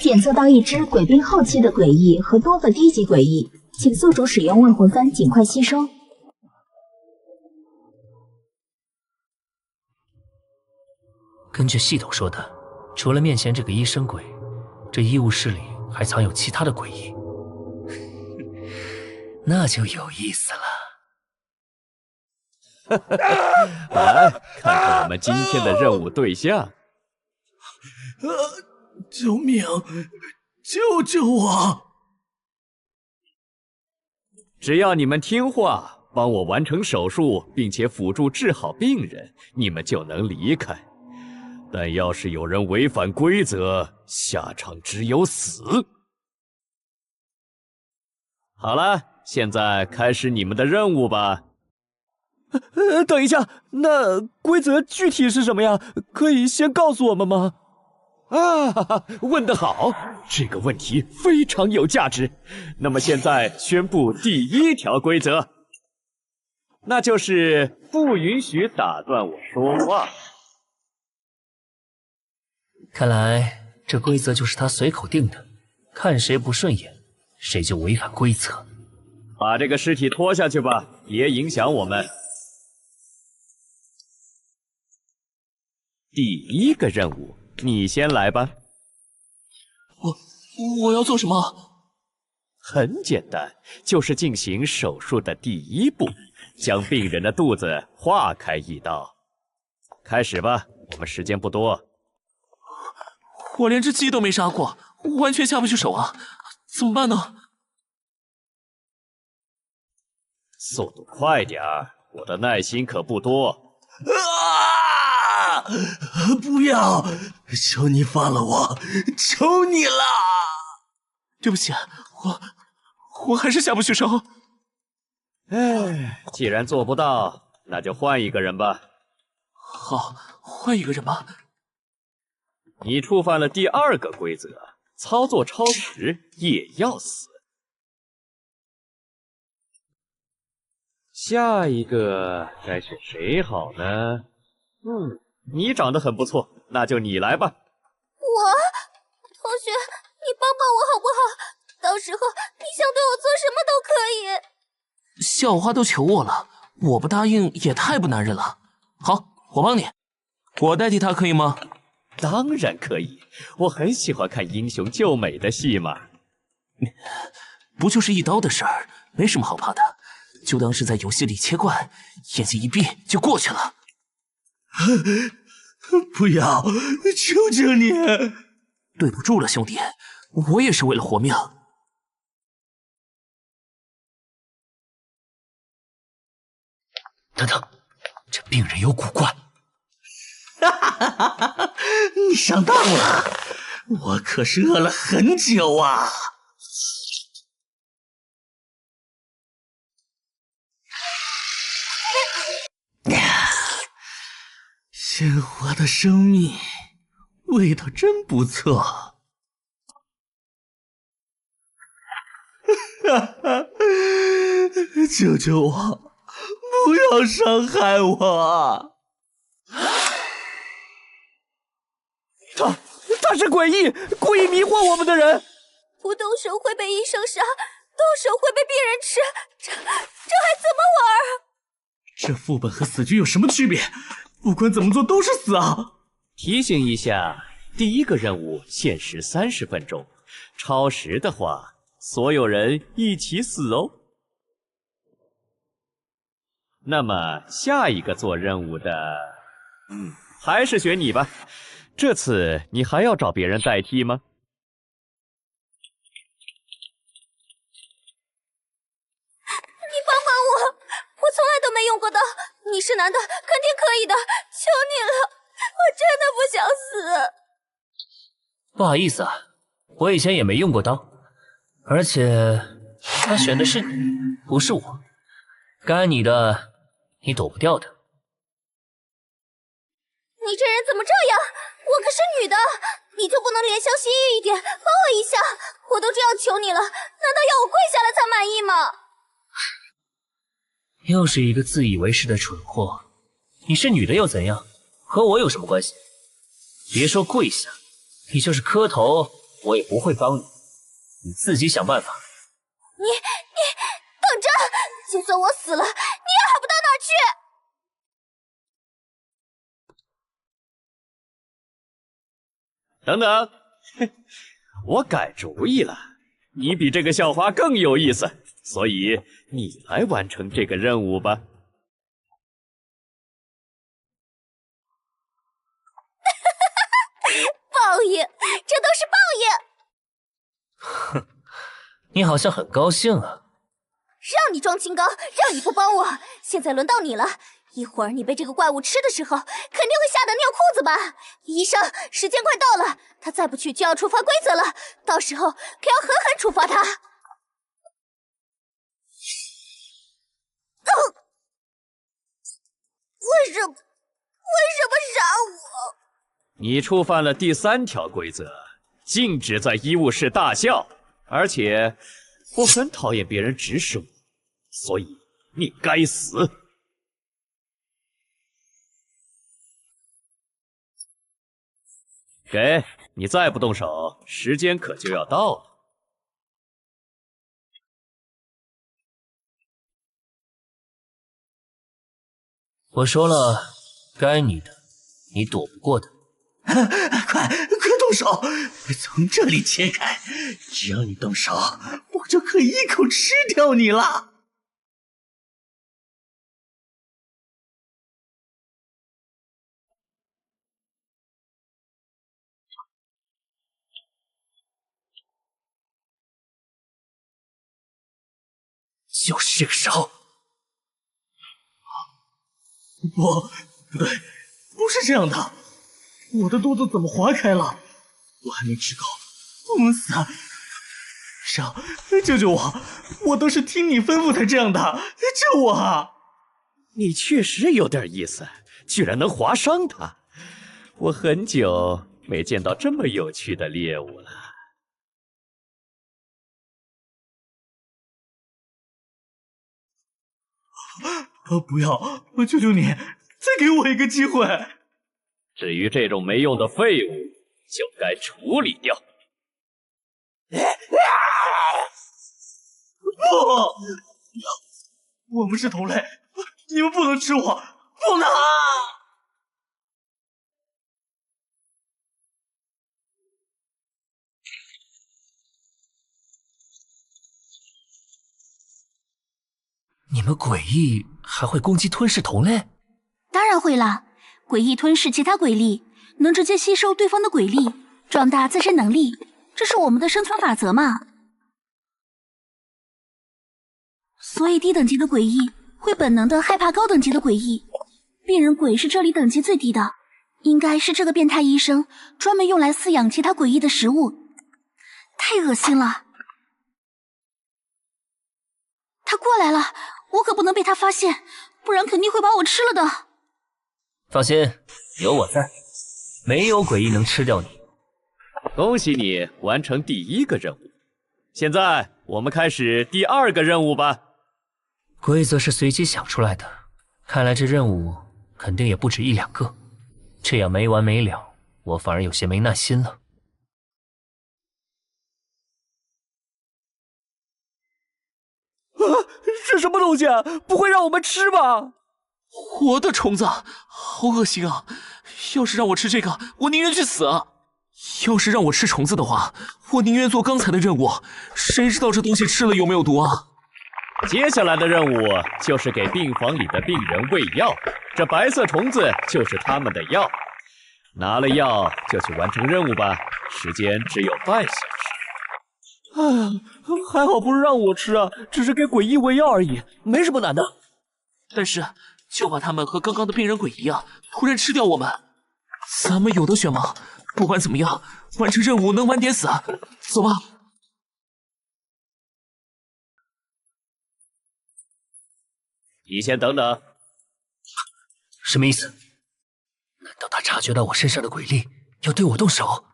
检测到一只鬼兵后期的诡异和多个低级诡异，请宿主使用万魂幡尽快吸收。根据系统说的，除了面前这个医生鬼，这医务室里还藏有其他的诡异，那就有意思了。来，看看我们今天的任务对象。救命！救救我！只要你们听话，帮我完成手术，并且辅助治好病人，你们就能离开。但要是有人违反规则，下场只有死。好了，现在开始你们的任务吧。等一下，那规则具体是什么呀？可以先告诉我们吗？啊，问得好，这个问题非常有价值。那么现在宣布第1条规则，那就是不允许打断我说话。看来这规则就是他随口定的，看谁不顺眼谁就违反规则。把这个尸体拖下去吧，别影响我们。第一个任务，你先来吧。我要做什么？很简单，就是进行手术的第一步，将病人的肚子划开一刀。开始吧，我们时间不多。我连只鸡都没杀过，完全下不去手啊！怎么办呢？速度快点儿，我的耐心可不多。啊！不要！求你放了我！求你了！对不起，我还是下不去手。唉，既然做不到，那就换一个人吧。好，换一个人吧。你触犯了第二个规则，操作超时也要死。下一个该选谁好呢？你长得很不错，那就你来吧。同学，你帮帮我好不好？到时候你想对我做什么都可以。校花都求我了，我不答应也太不男人了。好，我帮你，我代替他可以吗？当然可以，我很喜欢看英雄救美的戏嘛。不就是一刀的事儿，没什么好怕的，就当是在游戏里切换，眼睛一闭就过去了。不要，求求你！对不住了，兄弟，我也是为了活命。等等，这病人有古怪。你上当了，我可是饿了很久啊！鲜活的生命，味道真不错。救救我！不要伤害我！他是诡异，故意迷惑我们的人。不动手会被医生杀，动手会被病人吃，这还怎么玩？这副本和死局有什么区别？不管怎么做都是死啊！提醒一下，第一个任务限时30分钟，超时的话，所有人一起死哦。那么下一个做任务的，还是选你吧。这次你还要找别人代替吗？你帮帮我，我从来都没用过刀，你是男的，肯定可以的，求你了，我真的不想死。不好意思啊，我以前也没用过刀，而且他选的是你，不是我。该你的，你躲不掉的。你这人怎么这样？我可是女的，你就不能怜香惜玉一点，帮我一下？我都这样求你了，难道要我跪下来才满意吗？又是一个自以为是的蠢货。你是女的又怎样？和我有什么关系？别说跪下，你就是磕头，我也不会帮你。你自己想办法。你等着，就算我死了，你也好不到哪儿去。等等，我改主意了，你比这个校花更有意思，所以你来完成这个任务吧。报应，这都是报应。哼，你好像很高兴啊。让你装清高，让你不帮我，现在轮到你了。一会儿你被这个怪物吃的时候，肯定会吓得尿裤子吧？医生，时间快到了，他再不去就要触发规则了，到时候可要狠狠处罚他。为什么杀我？你触犯了第3条规则，禁止在医务室大笑，而且我很讨厌别人指使我，所以你该死。给你再不动手，时间可就要到了。我说了，该你的，你躲不过的。快动手，从这里切开，只要你动手，我就可以一口吃掉你了。就是这个时候。不对，不是这样的，我的肚子怎么划开了？我还没吃够，饿死！上，救救我！我都是听你吩咐才这样的，救我啊！你确实有点意思，居然能划伤他。我很久没见到这么有趣的猎物了。不要！我求求你，再给我一个机会。至于这种没用的废物，就该处理掉。不！我们是同类，你们不能吃我，不能！你们诡异还会攻击吞噬同类？当然会啦！诡异吞噬其他鬼力，能直接吸收对方的鬼力，壮大自身能力，这是我们的生存法则嘛。所以低等级的诡异会本能的害怕高等级的诡异。病人鬼是这里等级最低的，应该是这个变态医生专门用来饲养其他诡异的食物，太恶心了。他过来了，我可不能被他发现，不然肯定会把我吃了的。放心，有我在，没有诡异能吃掉你。恭喜你完成第1个任务，现在我们开始第2个任务吧。规则是随机想出来的，看来这任务肯定也不止1、2个，这样没完没了，我反而有些没耐心了。这什么东西啊？不会让我们吃吧？活的虫子，好恶心啊！要是让我吃这个，我宁愿去死。要是让我吃虫子的话，我宁愿做刚才的任务。谁知道这东西吃了有没有毒啊？接下来的任务就是给病房里的病人喂药，这白色虫子就是他们的药。拿了药就去完成任务吧，时间只有半小时。还好不是让我吃啊，只是给诡异喂药而已，没什么难的。但是就怕他们和刚刚的病人鬼一样，突然吃掉我们。咱们有的选吗？不管怎么样，完成任务能晚点死。走吧。你先等等。什么意思？难道他察觉到我身上的鬼力，要对我动手？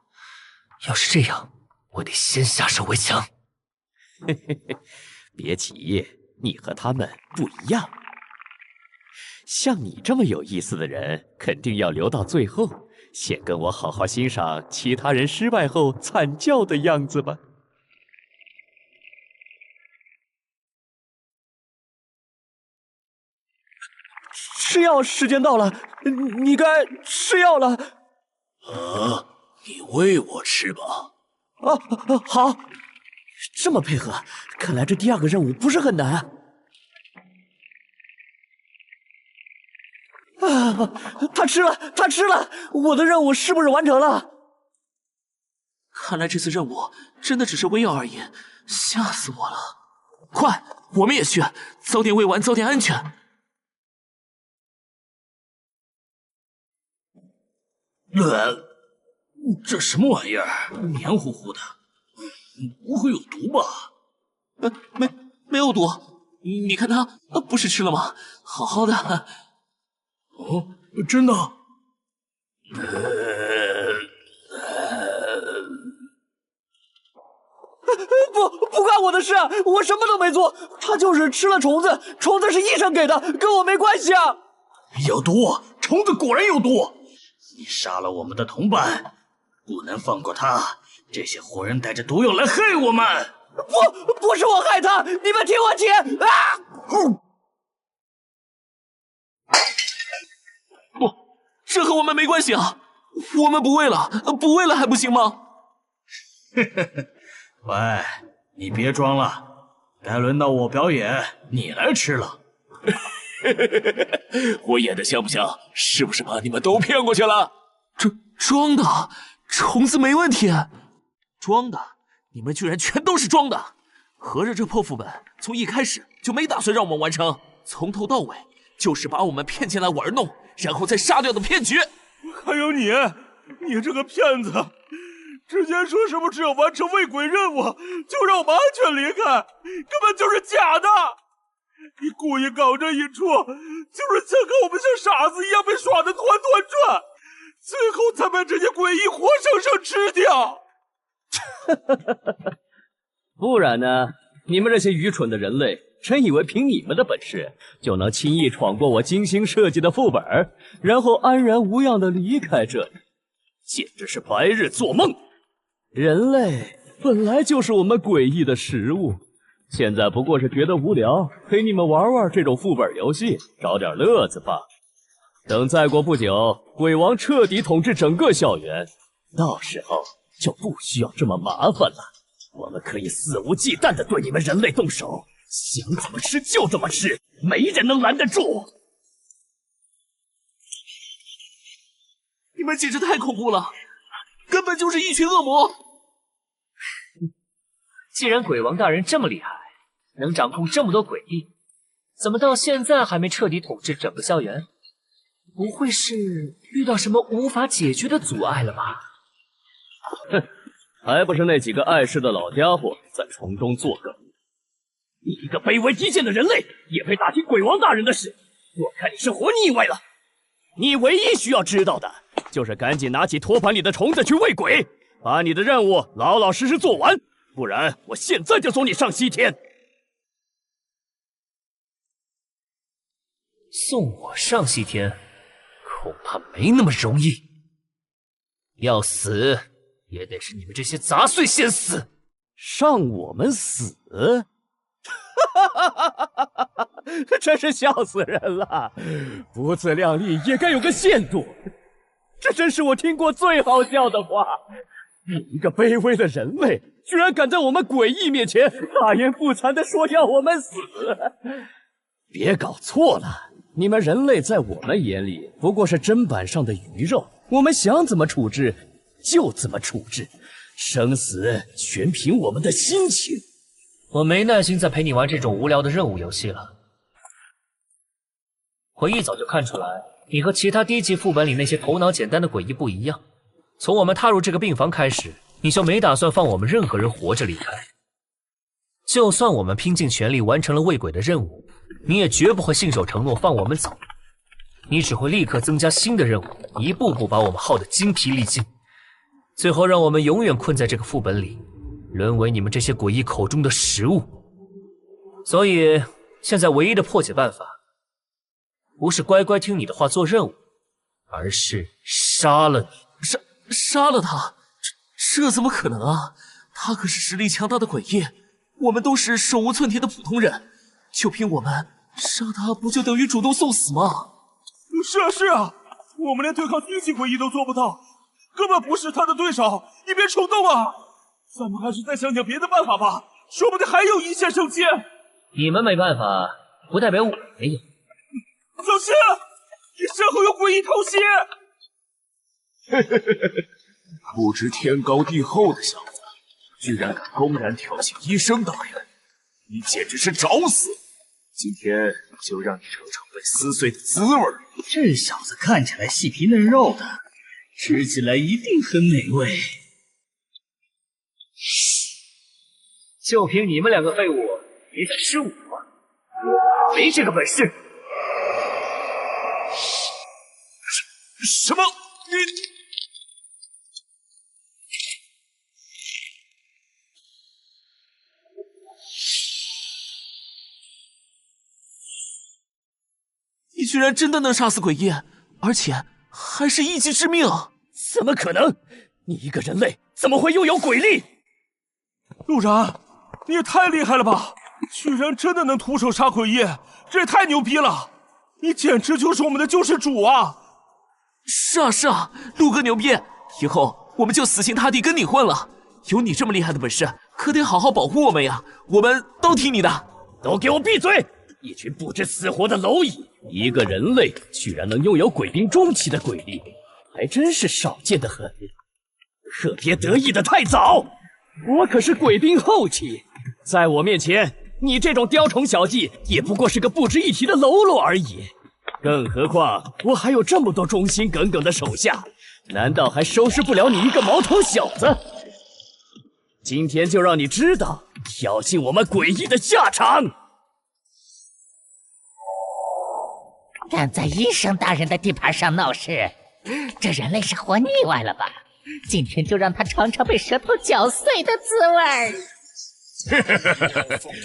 要是这样，我得先下手为强。嘿嘿嘿，别急，你和他们不一样。像你这么有意思的人，肯定要留到最后，先跟我好好欣赏其他人失败后惨叫的样子吧。吃药时间到了，你该吃药了。你喂我吃吧。好。这么配合，看来这第2个任务不是很难。他吃了！我的任务是不是完成了？看来这次任务真的只是喂药而已，吓死我了！快，我们也去，早点喂完，早点安全。这什么玩意儿？黏糊糊的，不会有毒吧？没有毒。你看他，不是吃了吗？好好的。哦，真的？不关我的事，我什么都没做，他就是吃了虫子，虫子是医生给的，跟我没关系啊！有毒，虫子果然有毒！你杀了我们的同伴，不能放过他！这些活人带着毒药来害我们！不是我害他，你们听我讲啊！这和我们没关系啊！我们不喂了，不喂了还不行吗？喂，你别装了，该轮到我表演，你来吃了。我演的像不像？是不是把你们都骗过去了？装的，虫子没问题。装的，你们居然全都是装的！合着这破副本从一开始就没打算让我们完成，从头到尾就是把我们骗进来玩弄，然后再杀掉的骗局。还有你这个骗子，之前说什么只要完成喂鬼任务就让我们安全离开，根本就是假的！你故意搞这一出，就是想看我们像傻子一样被耍得团团转，最后才把这些诡异活生生吃掉。不然呢？你们这些愚蠢的人类，真以为凭你们的本事就能轻易闯过我精心设计的副本，然后安然无恙的离开这里？简直是白日做梦！人类本来就是我们诡异的食物，现在不过是觉得无聊，陪你们玩玩这种副本游戏，找点乐子罢了。等再过不久，鬼王彻底统治整个校园，到时候就不需要这么麻烦了。我们可以肆无忌惮地对你们人类动手，想怎么吃就怎么吃，没人能拦得住。你们简直太恐怖了，根本就是一群恶魔！既然鬼王大人这么厉害，能掌控这么多诡异，怎么到现在还没彻底统治整个校园？不会是遇到什么无法解决的阻碍了吧？哼，还不是那几个碍事的老家伙在从中作梗。你一个卑微低贱的人类，也配打听鬼王大人的事？我看你是活腻歪了。你唯一需要知道的，就是赶紧拿起托盘里的虫子去喂鬼，把你的任务老老实实做完，不然我现在就送你上西天。送我上西天，恐怕没那么容易。要死，也得是你们这些杂碎先死。让我们死？真是笑死人了！不自量力也该有个限度，这真是我听过最好笑的话。你一个卑微的人类，居然敢在我们诡异面前大言不惭地说要我们死！别搞错了，你们人类在我们眼里不过是砧板上的鱼肉，我们想怎么处置就怎么处置，生死全凭我们的心情。我没耐心再陪你玩这种无聊的任务游戏了。我一早就看出来，你和其他低级副本里那些头脑简单的诡异不一样。从我们踏入这个病房开始，你就没打算放我们任何人活着离开。就算我们拼尽全力完成了喂鬼的任务，你也绝不会信守承诺放我们走。你只会立刻增加新的任务，一步步把我们耗得精疲力尽，最后让我们永远困在这个副本里，沦为你们这些诡异口中的食物。所以现在唯一的破解办法，不是乖乖听你的话做任务，而是杀了你。杀了他？这怎么可能啊？他可是实力强大的诡异，我们都是手无寸铁的普通人，就凭我们杀他，不就等于主动送死吗？是啊，我们连对抗低级诡异都做不到，根本不是他的对手。你别冲动啊，咱们还是再想想别的办法吧，说不定还有一线生机。你们没办法，不代表我没有。小心，你身后有诡异偷袭！不知天高地厚的小子，居然敢公然挑衅医生大人，你简直是找死！今天就让你尝尝被撕碎的滋味。这小子看起来细皮嫩肉的，吃起来一定很美味。就凭你们两个废物，也想吃我？没这个本事！什么？你居然真的能杀死诡异，而且还是一击致命！怎么可能？你一个人类怎么会拥有鬼力？陆然，你也太厉害了吧！居然真的能徒手杀诡异，这也太牛逼了！你简直就是我们的救世主啊！是啊是啊，陆哥牛逼！以后我们就死心塌地跟你混了。有你这么厉害的本事，可得好好保护我们呀！我们都听你的。都给我闭嘴！一群不知死活的蝼蚁！一个人类居然能拥有鬼兵中期的鬼力，还真是少见的很。可别得意的太早，我可是鬼兵后期，在我面前，你这种雕虫小技也不过是个不值一提的喽啰而已。更何况我还有这么多忠心耿耿的手下，难道还收拾不了你一个毛头小子？今天就让你知道挑衅我们诡异的下场！敢在医生大人的地盘上闹事，这人类是活腻歪了吧？今天就让他尝尝被舌头搅碎的滋味。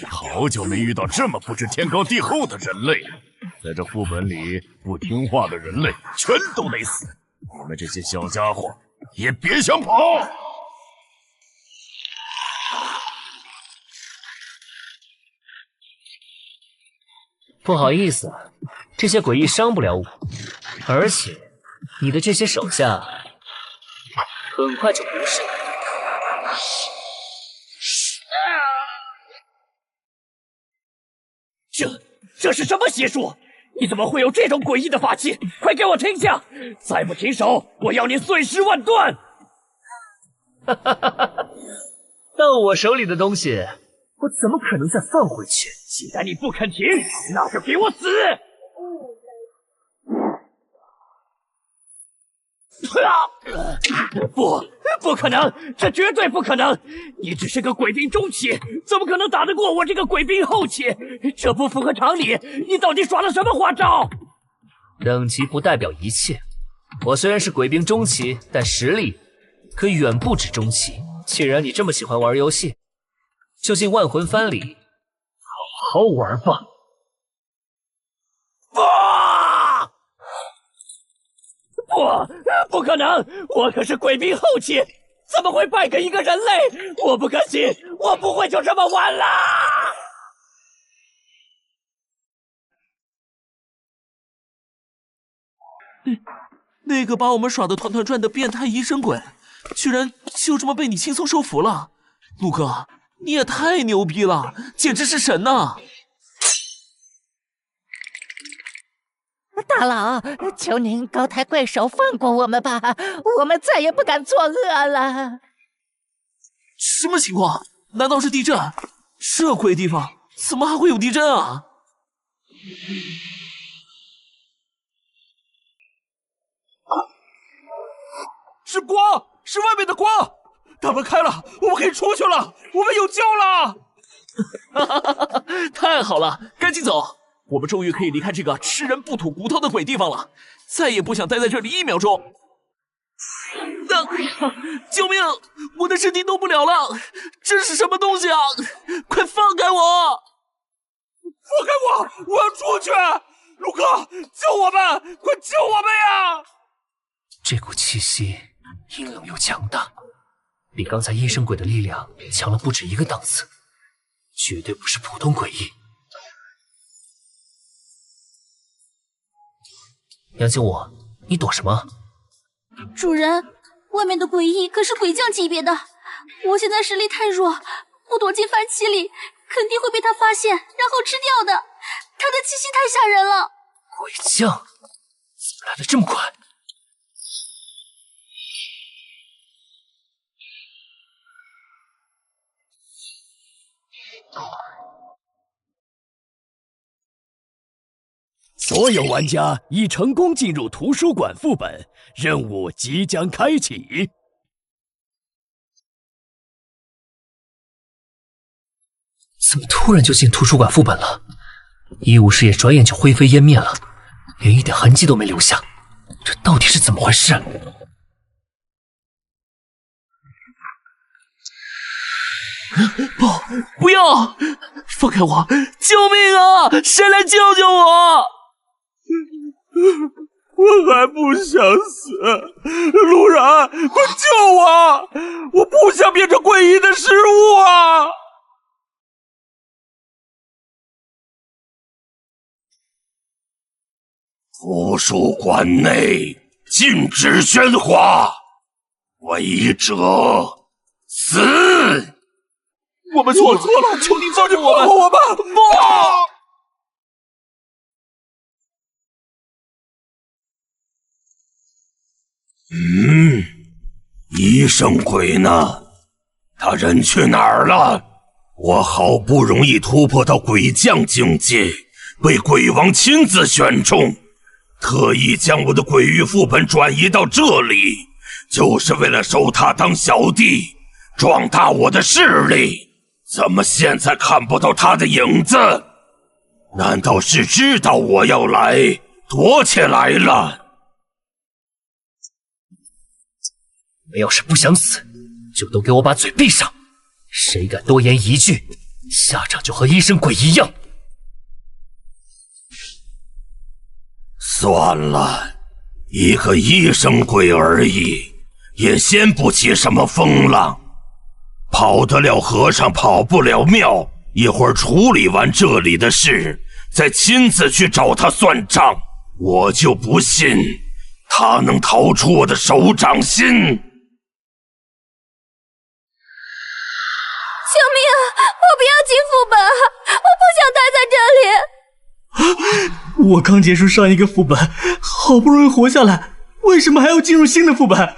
好久没遇到这么不知天高地厚的人类了。在这副本里，不听话的人类全都得死。你们这些小家伙也别想跑！不好意思，这些诡异伤不了我，而且你的这些手下很快就不是你的对手。这是什么邪术？你怎么会有这种诡异的法器？快给我停下！再不停手，我要你碎尸万段！哈哈哈哈！到我手里的东西，我怎么可能再放回去？既然你不肯停，那就给我死！不可能，这绝对不可能！你只是个鬼兵中期，怎么可能打得过我这个鬼兵后期？这不符合常理！你到底耍了什么花招？等级不代表一切。我虽然是鬼兵中期，但实力可远不止中期。既然你这么喜欢玩游戏，就进万魂幡里好好玩吧。不可能！我可是鬼兵后期，怎么会败给一个人类？我不甘心，我不会就这么完了！那个把我们耍得团团转的变态医生鬼，居然就这么被你轻松收服了！陆哥，你也太牛逼了，简直是神呐！大佬，求您高抬贵手放过我们吧，我们再也不敢作恶了。什么情况？难道是地震？这鬼地方怎么还会有地震啊？是光，是外面的光！大门开了，我们可以出去了，我们有救了！太好了，赶紧走！我们终于可以离开这个吃人不吐骨头的鬼地方了，再也不想待在这里1秒钟。救命！我的身体动不了了，这是什么东西啊？快放开我！放开我！我要出去！陆哥，救我们！快救我们呀！这股气息阴冷又强大，比刚才阴生鬼的力量强了不止一个档次，绝对不是普通诡异。杨景武，你躲什么？主人，外面的诡异可是鬼将级别的，我现在实力太弱，不躲进番旗里，肯定会被他发现，然后吃掉的。他的气息太吓人了。鬼将怎么来的这么快？所有玩家已成功进入图书馆副本，任务即将开启。怎么突然就进图书馆副本了？医务室也转眼就灰飞烟灭了，连一点痕迹都没留下，这到底是怎么回事？不要！放开我！救命啊！谁来救救我！我还不想死，路人，快救我！我不想变成诡异的食物啊！图书馆内禁止喧哗，违者死！我们错了，求您放过我们！不！医生鬼呢？他人去哪儿了？我好不容易突破到鬼将境界，被鬼王亲自选中，特意将我的鬼域副本转移到这里，就是为了收他当小弟，壮大我的势力。怎么现在看不到他的影子？难道是知道我要来，躲起来了？你们要是不想死，就都给我把嘴闭上！谁敢多言一句，下场就和医生鬼一样。算了，一个医生鬼而已，也掀不起什么风浪。跑得了和尚跑不了庙，一会儿处理完这里的事，再亲自去找他算账。我就不信他能逃出我的手掌心。救命啊！我不要进副本，我不想待在这里。我刚结束上一个副本，好不容易活下来，为什么还要进入新的副本？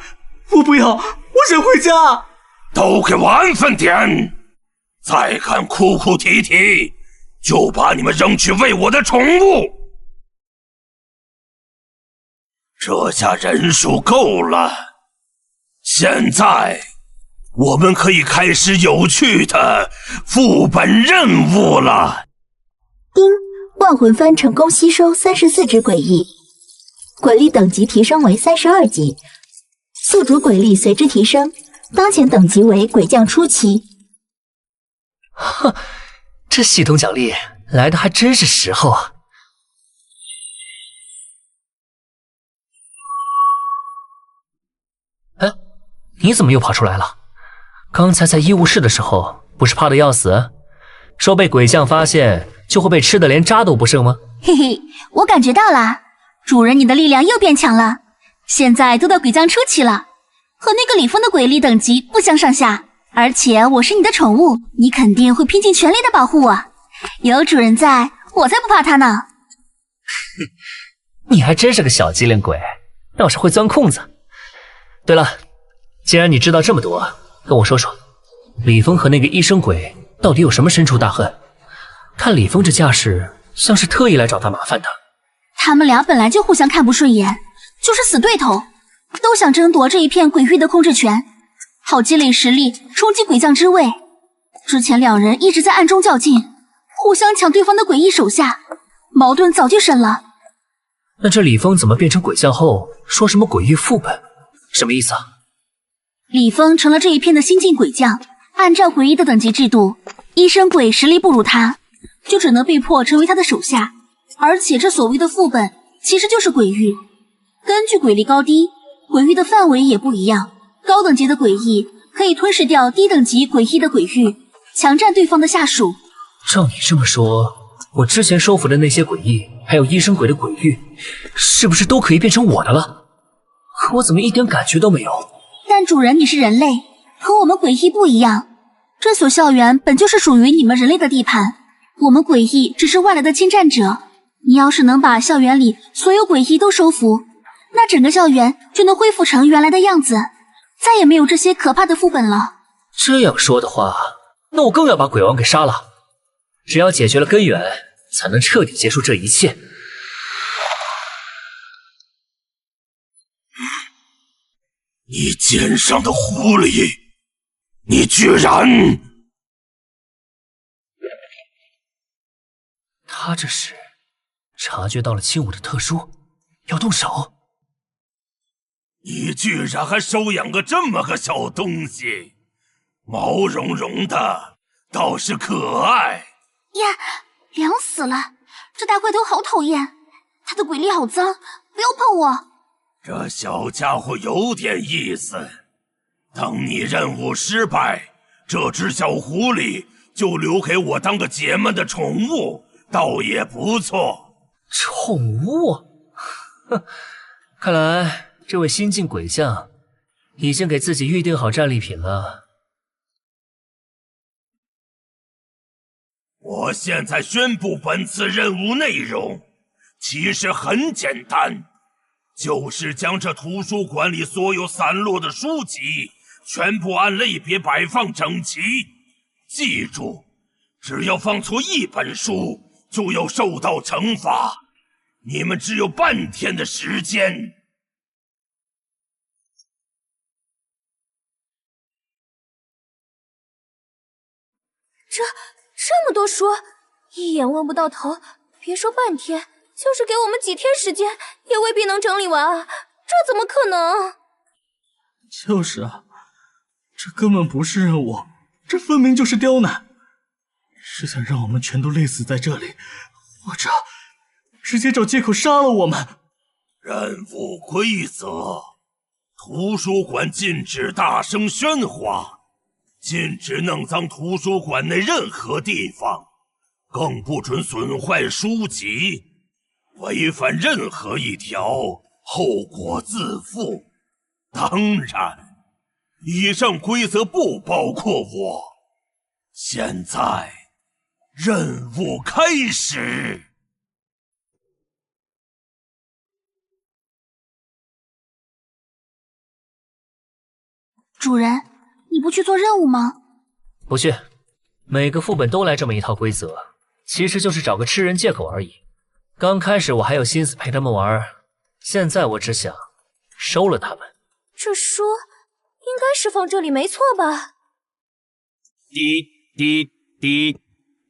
我不要，我想回家。都给我安分点！再敢哭哭啼啼，就把你们扔去喂我的宠物。这下人数够了，现在我们可以开始有趣的副本任务了。丁，万魂幡成功吸收34只鬼翼，鬼力等级提升为32级，宿主鬼力随之提升。当前等级为鬼将初期。哼，这系统奖励来的还真是时候啊！哎，你怎么又跑出来了？刚才在医务室的时候，不是怕得要死，说被鬼将发现就会被吃的连渣都不剩吗？嘿嘿，我感觉到了，主人你的力量又变强了，现在都到鬼将初期了。和那个李峰的鬼力等级不相上下，而且我是你的宠物，你肯定会拼尽全力的保护我。有主人在，我才不怕他呢。你还真是个小机灵鬼，倒是会钻空子。对了，既然你知道这么多，跟我说说，李峰和那个医生鬼到底有什么深仇大恨？看李峰这架势，像是特意来找他麻烦的。他们俩本来就互相看不顺眼，就是死对头。都想争夺这一片鬼域的控制权，好积累实力，冲击鬼将之位。之前两人一直在暗中较劲，互相抢对方的诡异手下，矛盾早就深了。那这李峰怎么变成鬼将后说什么鬼域副本？什么意思啊？李峰成了这一片的新晋鬼将，按照鬼域的等级制度，医生鬼实力不如他，就只能被迫成为他的手下。而且这所谓的副本其实就是鬼域，根据鬼力高低，鬼域的范围也不一样，高等级的鬼翼可以吞噬掉低等级鬼翼的鬼域，强占对方的下属。照你这么说，我之前收服的那些鬼翼，还有医生鬼的鬼域，是不是都可以变成我的了？可我怎么一点感觉都没有？但主人你是人类，和我们鬼翼不一样，这所校园本就是属于你们人类的地盘，我们鬼翼只是外来的侵占者。你要是能把校园里所有鬼翼都收服，那整个校园就能恢复成原来的样子，再也没有这些可怕的副本了。这样说的话，那我更要把鬼王给杀了。只要解决了根源，才能彻底结束这一切。你肩上的狐狸，你居然……他这是察觉到了轻舞的特殊，要动手。你居然还收养个这么个小东西，毛茸茸的，倒是可爱呀！凉死了，这大怪头好讨厌，他的鬼力好脏，不要碰我。这小家伙有点意思，等你任务失败，这只小狐狸就留给我当个解闷的宠物，倒也不错。宠物？哼，看来这位新晋鬼将已经给自己预定好战利品了。我现在宣布本次任务内容，其实很简单，就是将这图书馆里所有散落的书籍全部按类别摆放整齐。记住，只要放错一本书，就要受到惩罚。你们只有半天的时间。这么多书，一眼望不到头，别说半天，就是给我们几天时间，也未必能整理完啊！这怎么可能？就是啊，这根本不是任务，这分明就是刁难，是想让我们全都累死在这里，或者直接找借口杀了我们。任务规则：图书馆禁止大声喧哗。禁止弄脏图书馆内任何地方，更不准损坏书籍。违反任何一条，后果自负。当然，以上规则不包括我。现在，任务开始。主人，你不去做任务吗？不去，每个副本都来这么一套规则，其实就是找个吃人借口而已。刚开始我还有心思陪他们玩，现在我只想收了他们。这书应该是放这里没错吧？滴滴滴，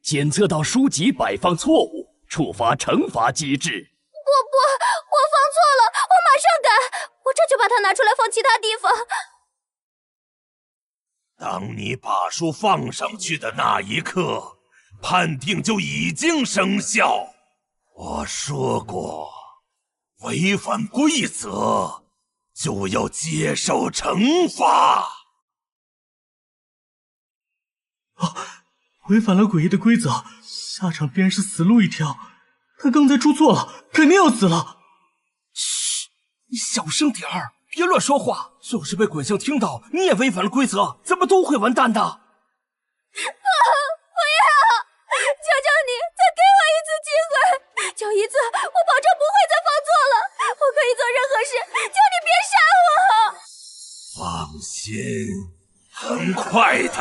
检测到书籍摆放错误，触发惩罚机制。我放错了，我马上改，我这就把它拿出来放其他地方。当你把书放上去的那一刻，判定就已经生效。我说过，违反规则就要接受惩罚。违反了诡异的规则，下场必然是死路一条。他刚才出错了，肯定要死了。嘘，你小声点儿，别乱说话。就是被鬼将听到你也违反了规则，咱们都会完蛋的。不要！求求你，再给我一次机会，就一次，我保证不会再放错了。我可以做任何事，求你别杀我。放心，很快的，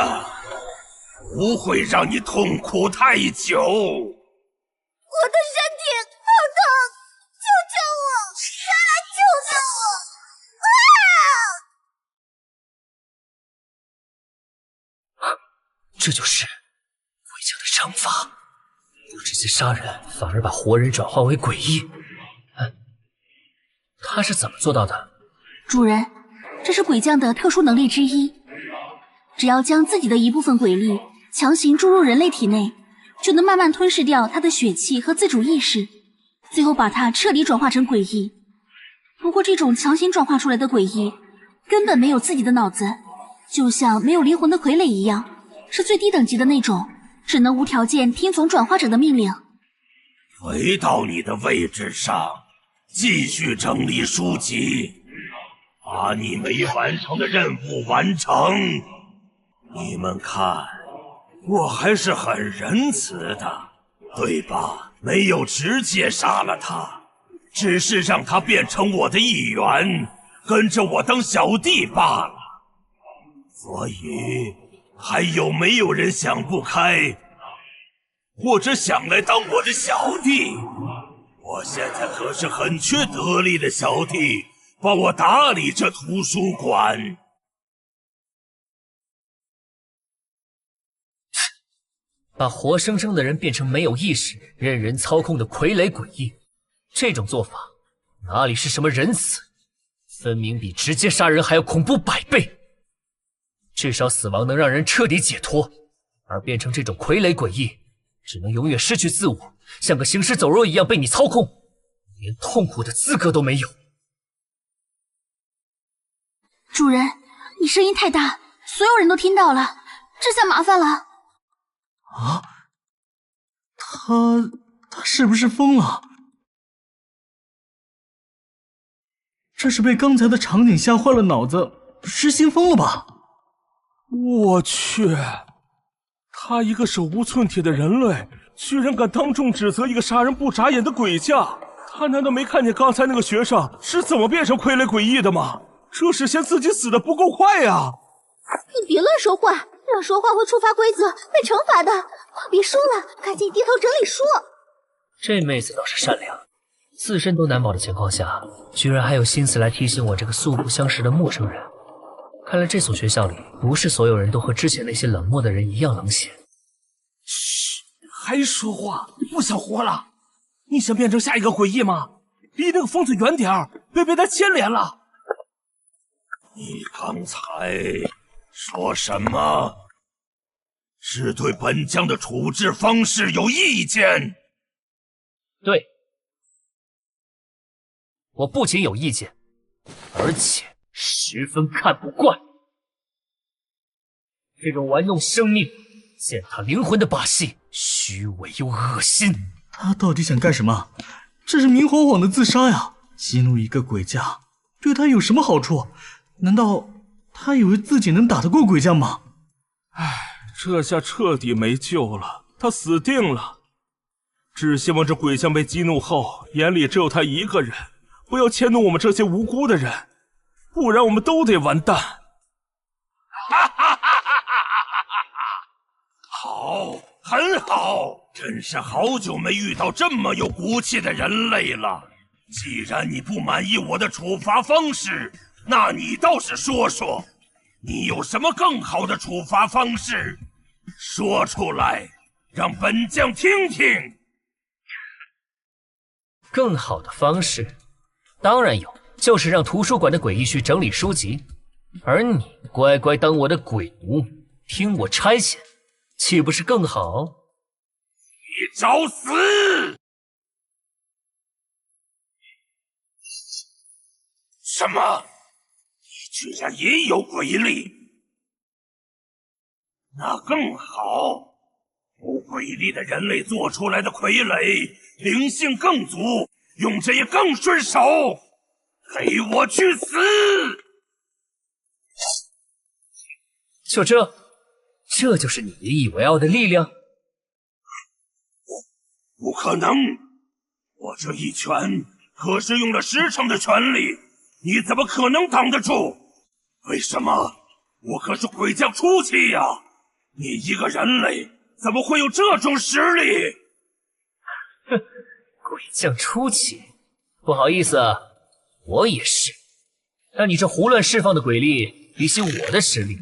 不会让你痛苦太久。我的身体好痛，救救我！快来救救我！这就是鬼将的惩罚，不直接杀人，反而把活人转化为诡异。他是怎么做到的？主人，这是鬼将的特殊能力之一，只要将自己的一部分鬼力强行注入人类体内，就能慢慢吞噬掉他的血气和自主意识，最后把他彻底转化成诡异。不过这种强行转化出来的诡异根本没有自己的脑子，就像没有灵魂的傀儡一样，是最低等级的那种，只能无条件听从转化者的命令。回到你的位置上，继续整理书籍，把你没完成的任务完成。你们看，我还是很仁慈的，对吧？没有直接杀了他，只是让他变成我的一员，跟着我当小弟罢了。所以，还有没有人想不开，或者想来当我的小弟？我现在可是很缺得力的小弟，帮我打理这图书馆。把活生生的人变成没有意识、任人操控的傀儡诡异，这种做法哪里是什么仁慈，分明比直接杀人还要恐怖100倍。至少死亡能让人彻底解脱，而变成这种傀儡诡异，只能永远失去自我，像个行尸走肉一样被你操控，连痛苦的资格都没有。主人，你声音太大，所有人都听到了，这下麻烦了。啊，他是不是疯了？这是被刚才的场景吓坏了脑子，失心疯了吧？我去，他一个手无寸铁的人类，居然敢当众指责一个杀人不眨眼的鬼将！他难道没看见刚才那个学生是怎么变成傀儡诡异的吗？这是嫌自己死的不够快呀！你别乱说话，乱说话会触发规则，被惩罚的。话别说了，赶紧低头整理书。这妹子倒是善良，自身都难保的情况下，居然还有心思来提醒我这个素不相识的陌生人。看来这所学校里不是所有人都和之前那些冷漠的人一样冷血。嘘，还说话，不想活了？你想变成下一个诡异吗？离那个疯子远点儿，别被他牵连了。你刚才说什么？是对本将的处置方式有意见？对，我不仅有意见，而且十分看不惯这种玩弄生命、践踏灵魂的把戏，虚伪又恶心。他到底想干什么？这是明晃晃的自杀呀！激怒一个鬼将，对他有什么好处？难道他以为自己能打得过鬼将吗？唉，这下彻底没救了，他死定了。只希望这鬼将被激怒后，眼里只有他一个人，不要迁怒我们这些无辜的人，不然我们都得完蛋。好，很好，真是好久没遇到这么有骨气的人类了。既然你不满意我的处罚方式，那你倒是说说，你有什么更好的处罚方式？说出来，让本将听听。更好的方式，当然有，就是让图书馆的诡异去整理书籍，而你乖乖当我的鬼奴，听我差遣，岂不是更好？你找死！什么？你居然也有鬼力？那更好。不鬼力的人类做出来的傀儡，灵性更足，用着也更顺手。给我去死！就这就是你引以为傲的力量？不可能！我这一拳可是用了10成的全力，你怎么可能挡得住？为什么？我可是鬼将初期呀！你一个人类怎么会有这种实力？哼，鬼将初期，不好意思，我也是。但你这胡乱释放的鬼力，比起我的实力，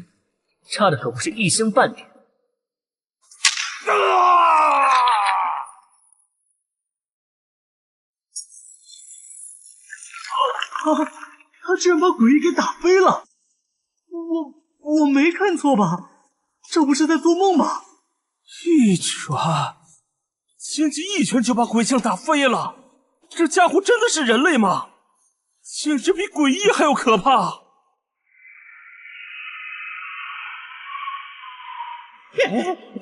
差的可不是一星半点。他居然把鬼医给打飞了！我没看错吧？这不是在做梦吧？一拳，仅仅一拳就把鬼将打飞了！这家伙真的是人类吗？简直比鬼医还要可怕！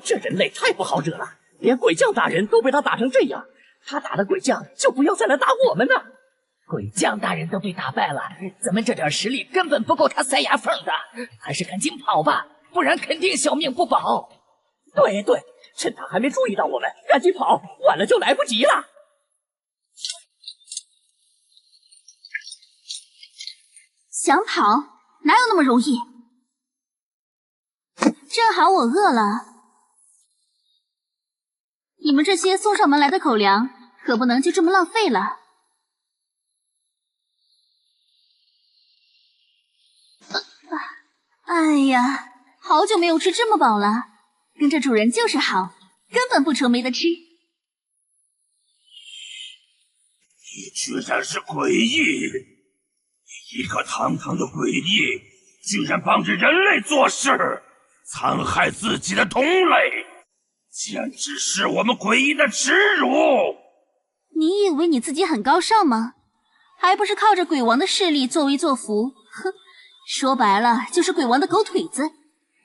这人类太不好惹了，连鬼将大人都被他打成这样，他打的鬼将就不要再来打我们了。鬼将大人都被打败了，咱们这点实力根本不够他塞牙缝的，还是赶紧跑吧，不然肯定小命不保。对，趁他还没注意到我们，赶紧跑，晚了就来不及了。想跑哪有那么容易？正好我饿了，你们这些送上门来的口粮可不能就这么浪费了。哎呀，好久没有吃这么饱了，跟着主人就是好，根本不愁没得吃。你居然是诡异！你一个堂堂的诡异，居然帮着人类做事，残害自己的同类，简直是我们诡异的耻辱！你以为你自己很高尚吗？还不是靠着鬼王的势力作威作福？哼！说白了就是鬼王的狗腿子，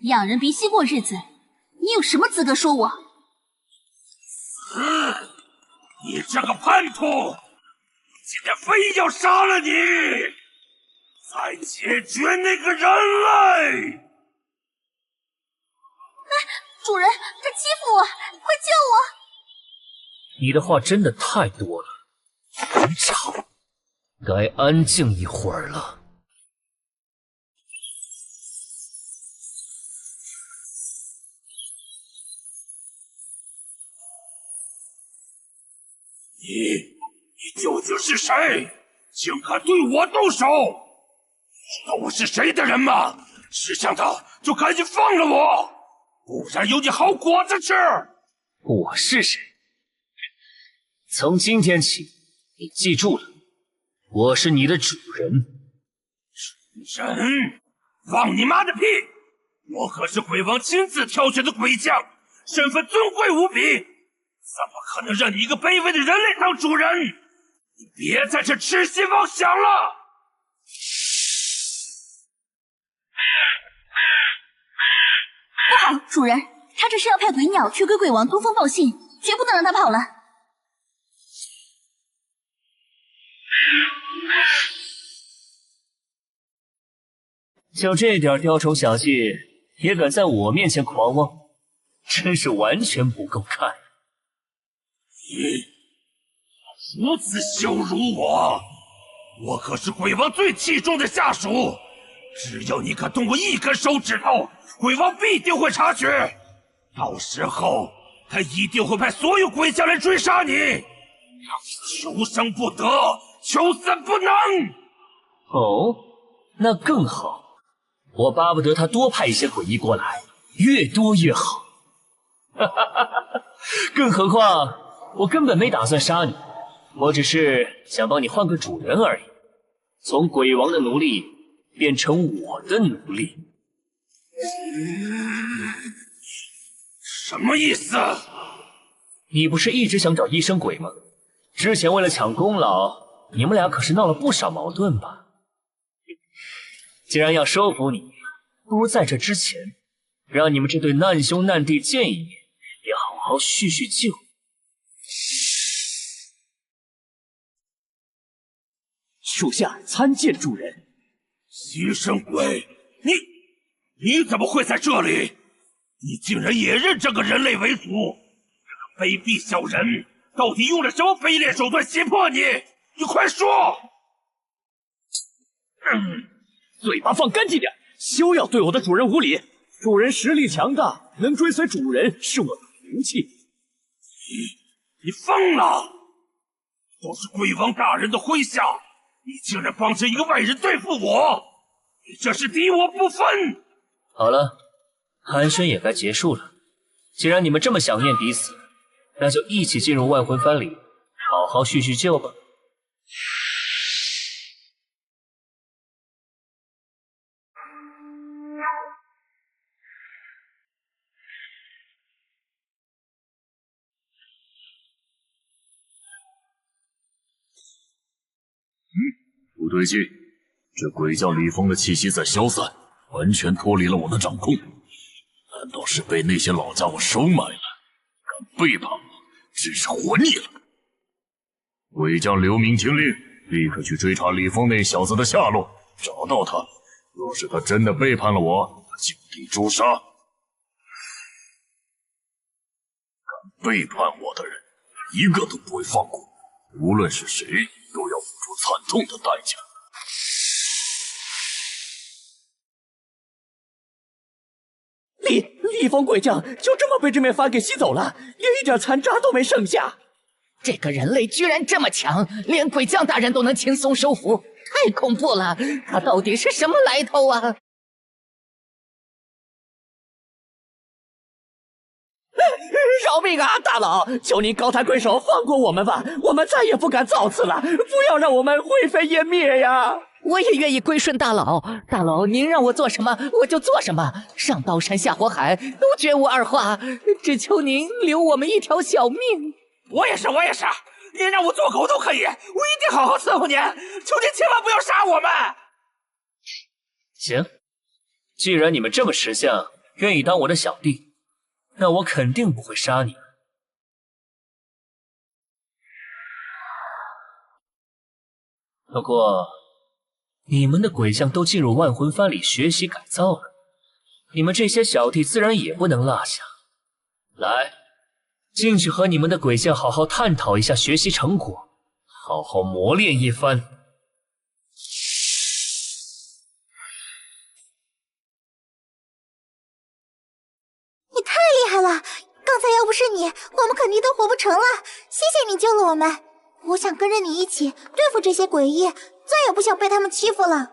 养人鼻息过日子，你有什么资格说我？你这个叛徒！今天非要杀了你！再解决那个人类！主人，他欺负我，快救我！你的话真的太多了，很吵，该安静一会儿了。你究竟是谁？竟敢对我动手！知道我是谁的人吗？识相的就赶紧放了我，不然有你好果子吃！我是谁？从今天起，你记住了，我是你的主人。主人？放你妈的屁！我可是鬼王亲自挑选的鬼将，身份尊贵无比。怎么可能让你一个卑微的人类当主人？你别在这痴心妄想了！不好，主人，他这是要派鬼鸟去给鬼王通风报信，绝不能让他跑了。就这点雕虫小技，也敢在我面前狂妄，真是完全不够看。你如此羞辱我！我可是鬼王最器重的下属，只要你敢动我一根手指头，鬼王必定会察觉。到时候，他一定会派所有鬼将来追杀你，让你求生不得，求死不能。哦，那更好，我巴不得他多派一些鬼医过来，越多越好。哈哈哈哈！更何况。我根本没打算杀你，我只是想帮你换个主人而已，从鬼王的奴隶变成我的奴隶。什么意思？你不是一直想找医生鬼吗？之前为了抢功劳，你们俩可是闹了不少矛盾吧？既然要收服你，不如在这之前，让你们这对难兄难弟见一面，也好好叙叙旧。属下参见主人。牺牲鬼，你怎么会在这里？你竟然也认这个人类为主！这个卑鄙小人，到底用了什么卑劣手段胁迫你？你快说！嘴巴放干净点，休要对我的主人无礼。主人实力强大，能追随主人是我的福气。你疯了！都是鬼王大人的麾下。你竟然帮着一个外人对付我，你这是敌我不分！好了，寒暄也该结束了。既然你们这么想念彼此，那就一起进入万魂幡里，好好叙叙旧吧。不对劲，这鬼将李峰的气息在消散，完全脱离了我的掌控。难道是被那些老家伙收买了？敢背叛我，真是活腻了！鬼将刘明听令，立刻去追查李峰那小子的下落，找到他。若是他真的背叛了我，就地诛杀。敢背叛我的人，一个都不会放过，无论是谁，都要付出惨痛的代价。李峰鬼将就这么被这面幡给吸走了，连一点残渣都没剩下。这个人类居然这么强，连鬼将大人都能轻松收服，太恐怖了！他到底是什么来头啊？饶命啊，大佬！求您高抬贵手放过我们吧，我们再也不敢造次了，不要让我们灰飞烟灭呀！我也愿意归顺大佬，大佬您让我做什么我就做什么，上刀山下火海都绝无二话，只求您留我们一条小命。我也是，您让我做狗都可以，我一定好好伺候您，求您千万不要杀我们。行，既然你们这么识相，愿意当我的小弟，那我肯定不会杀你们。不过你们的鬼将都进入万魂幡里学习改造了，你们这些小弟自然也不能落下。来，进去和你们的鬼将好好探讨一下学习成果，好好磨练一番。你太厉害了！刚才要不是你，我们肯定都活不成了。谢谢你救了我们，我想跟着你一起对付这些诡异，再也不想被他们欺负了。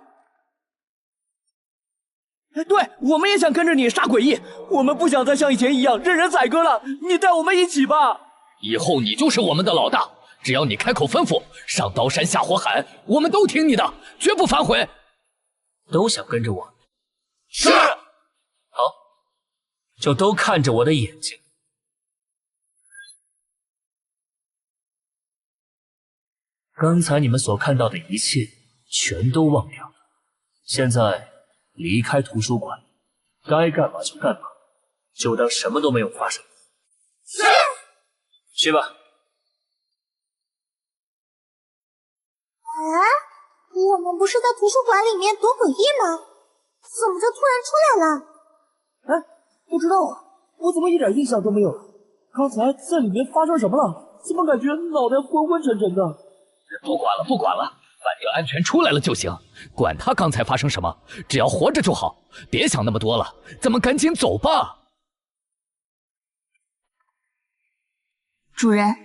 对，我们也想跟着你杀诡异，我们不想再像以前一样任人宰割了。你带我们一起吧。以后你就是我们的老大，只要你开口吩咐，上刀山下火海，我们都听你的，绝不反悔。都想跟着我？是。好，就都看着我的眼睛。刚才你们所看到的一切，全都忘掉了。现在离开图书馆，该干嘛就干嘛，就当什么都没有发生。是。去吧。我们不是在图书馆里面躲诡异吗？怎么就突然出来了？不知道啊，我怎么一点印象都没有了？刚才在里面发生什么了？怎么感觉脑袋昏昏沉沉的？不管了，不管了，反正安全出来了就行。管他刚才发生什么，只要活着就好。别想那么多了，咱们赶紧走吧。主人，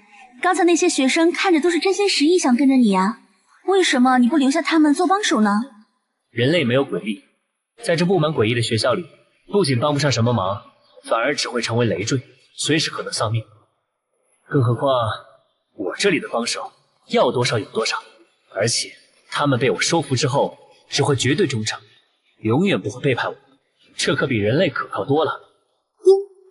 刚才那些学生看着都是真心实意想跟着你啊，为什么你不留下他们做帮手呢？人类没有鬼力，在这布满诡异的学校里，不仅帮不上什么忙，反而只会成为累赘，随时可能丧命。更何况我这里的帮手要多少有多少，而且他们被我收服之后，只会绝对忠诚，永远不会背叛我，这可比人类可靠多了。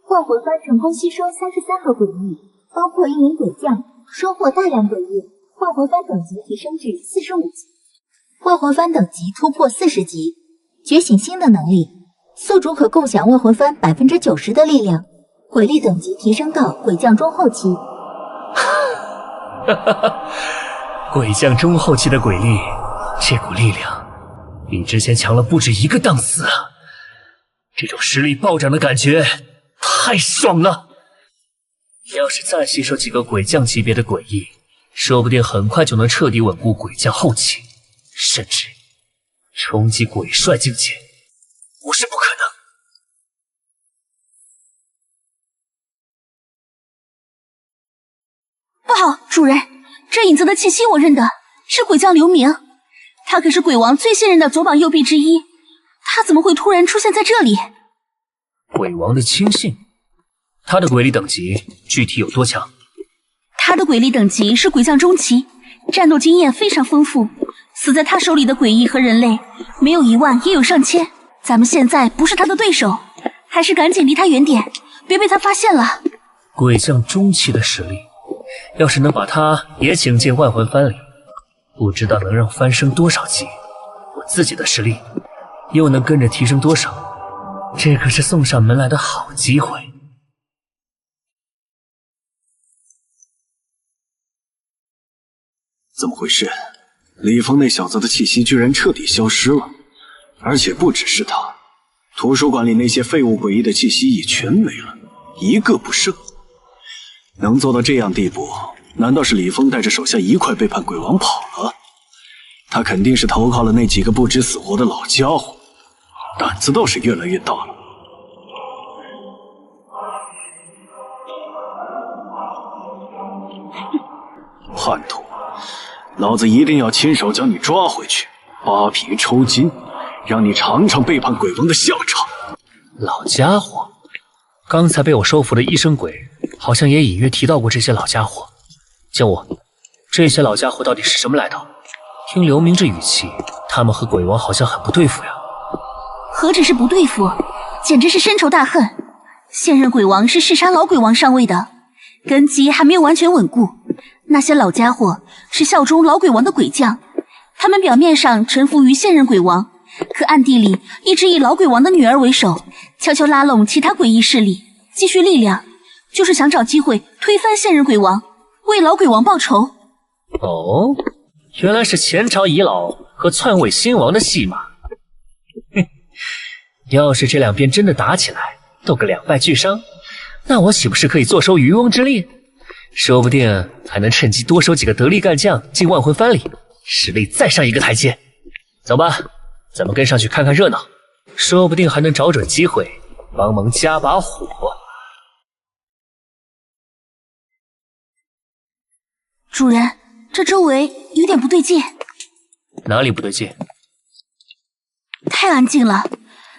万魂幡成功吸收33个诡异，包括1名鬼将，收获大量诡异，万魂幡等级提升至45级，万魂幡等级突破40级，觉醒新的能力，宿主可共享万魂幡90%的力量，鬼力等级提升到鬼将中后期。哈哈，鬼将中后期的鬼力，这股力量比之前强了不止1个档次啊！这种实力暴涨的感觉太爽了！要是再吸收几个鬼将级别的鬼异，说不定很快就能彻底稳固鬼将后期，甚至冲击鬼帅境界，不是不可能。不好，主人，这影子的气息我认得，是鬼将刘明，他可是鬼王最信任的左膀右臂之一，他怎么会突然出现在这里？鬼王的亲信，他的鬼力等级具体有多强？他的鬼力等级是鬼将中期，战斗经验非常丰富，死在他手里的鬼异和人类没有1万也有上千，咱们现在不是他的对手，还是赶紧离他远点，别被他发现了。鬼将中期的实力，要是能把他也请进万魂幡里，不知道能让翻升多少级，我自己的实力又能跟着提升多少，这可是送上门来的好机会。怎么回事？李峰那小子的气息居然彻底消失了，而且不只是他，图书馆里那些废物诡异的气息也全没了，一个不剩。能做到这样地步，难道是李峰带着手下一块背叛鬼王跑了？他肯定是投靠了那几个不知死活的老家伙，胆子倒是越来越大了。叛徒，老子一定要亲手将你抓回去，扒皮抽筋，让你尝尝背叛鬼王的下场。老家伙，刚才被我收服的医生鬼好像也隐约提到过这些老家伙。江武，这些老家伙到底是什么来头？听刘明这语气，他们和鬼王好像很不对付呀。何止是不对付，简直是深仇大恨。现任鬼王是弑杀老鬼王上位的，根基还没有完全稳固。那些老家伙是效忠老鬼王的鬼将，他们表面上臣服于现任鬼王，可暗地里一直以老鬼王的女儿为首，悄悄拉拢其他诡异势力，积蓄力量，就是想找机会推翻现任鬼王，为老鬼王报仇。哦，原来是前朝遗老和篡位新王的戏码。哼，要是这两边真的打起来，斗个两败俱伤，那我岂不是可以坐收渔翁之利？说不定还能趁机多收几个得力干将进万魂幡里，实力再上一个台阶。走吧，咱们跟上去看看热闹，说不定还能找准机会帮忙加把火。主人，这周围有点不对劲。哪里不对劲？太安静了。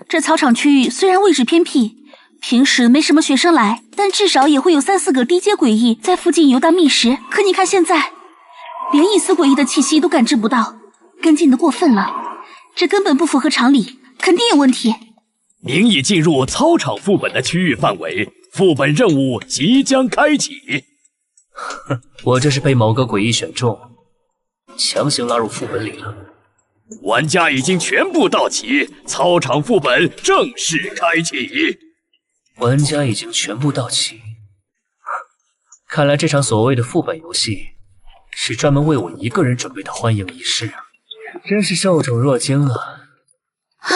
这操场区域虽然位置偏僻，平时没什么学生来，但至少也会有3、4个低阶诡异在附近游荡觅食。可你看现在，连一丝诡异的气息都感知不到，跟进的过分了。这根本不符合常理，肯定有问题。您已进入操场副本的区域范围，副本任务即将开启。哼，我这是被某个诡异选中，强行拉入副本里了。玩家已经全部到齐，操场副本正式开启。玩家已经全部到齐，看来这场所谓的副本游戏是专门为我一个人准备的欢迎仪式啊！真是受宠若惊啊！啊，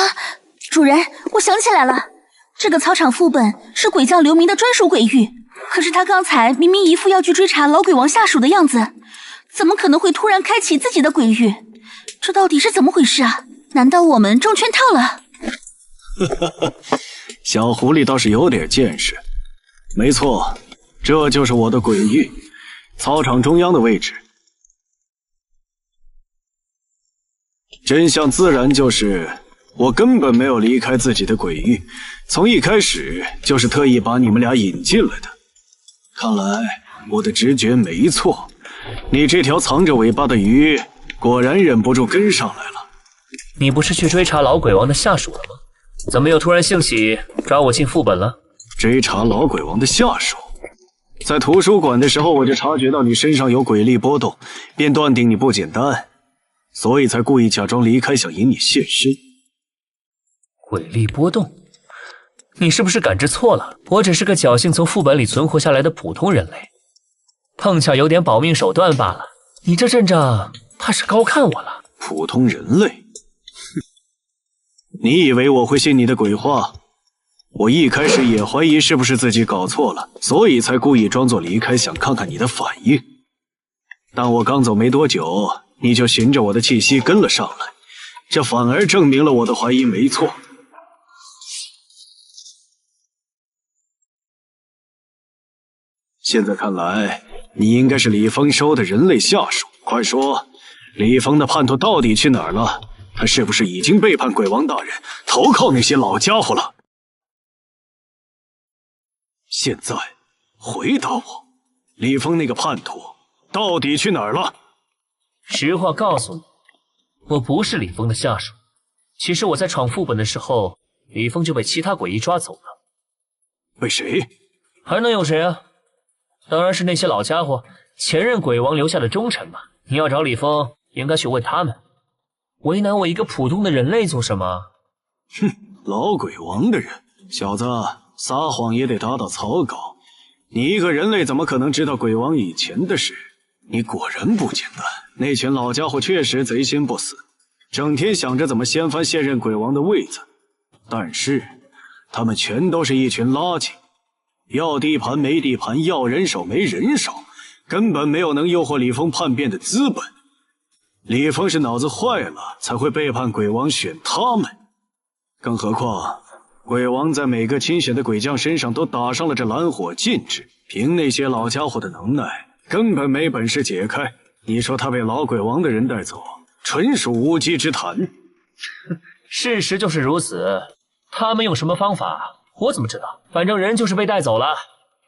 主人，我想起来了，这个操场副本是鬼将刘明的专属鬼域。可是他刚才明明一副要去追查老鬼王下属的样子，怎么可能会突然开启自己的鬼域？这到底是怎么回事啊？难道我们中圈套了？小狐狸倒是有点见识。没错，这就是我的鬼域，操场中央的位置。真相自然就是，我根本没有离开自己的鬼域，从一开始就是特意把你们俩引进来的。看来我的直觉没错，你这条藏着尾巴的鱼果然忍不住跟上来了。你不是去追查老鬼王的下属了吗？怎么又突然兴起抓我进副本了？追查老鬼王的下属？在图书馆的时候我就察觉到你身上有鬼力波动，便断定你不简单，所以才故意假装离开，想引你现身。鬼力波动？你是不是感知错了？我只是个侥幸从副本里存活下来的普通人类，碰巧有点保命手段罢了。你这阵仗怕是高看我了。普通人类？哼！你以为我会信你的鬼话？我一开始也怀疑是不是自己搞错了，所以才故意装作离开，想看看你的反应。但我刚走没多久，你就循着我的气息跟了上来，这反而证明了我的怀疑没错。现在看来，你应该是李峰收的人类下属。快说，李峰的叛徒到底去哪儿了？他是不是已经背叛鬼王大人，投靠那些老家伙了？现在回答我，李峰那个叛徒到底去哪儿了？实话告诉你，我不是李峰的下属。其实我在闯副本的时候，李峰就被其他诡异抓走了。被谁？还能有谁啊？当然是那些老家伙，前任鬼王留下的忠臣嘛。你要找李峰，应该去问他们。为难我一个普通的人类做什么？哼，老鬼王的人，小子，撒谎也得打打草稿。你一个人类怎么可能知道鬼王以前的事？你果然不简单。那群老家伙确实贼心不死，整天想着怎么掀翻现任鬼王的位子。但是，他们全都是一群垃圾。要地盘没地盘，要人手没人手，根本没有能诱惑李峰叛变的资本。李峰是脑子坏了，才会背叛鬼王选他们。更何况，鬼王在每个亲选的鬼将身上都打上了这蓝火禁制，凭那些老家伙的能耐，根本没本事解开。你说他被老鬼王的人带走，纯属无稽之谈。事实就是如此，他们用什么方法？我怎么知道？反正人就是被带走了。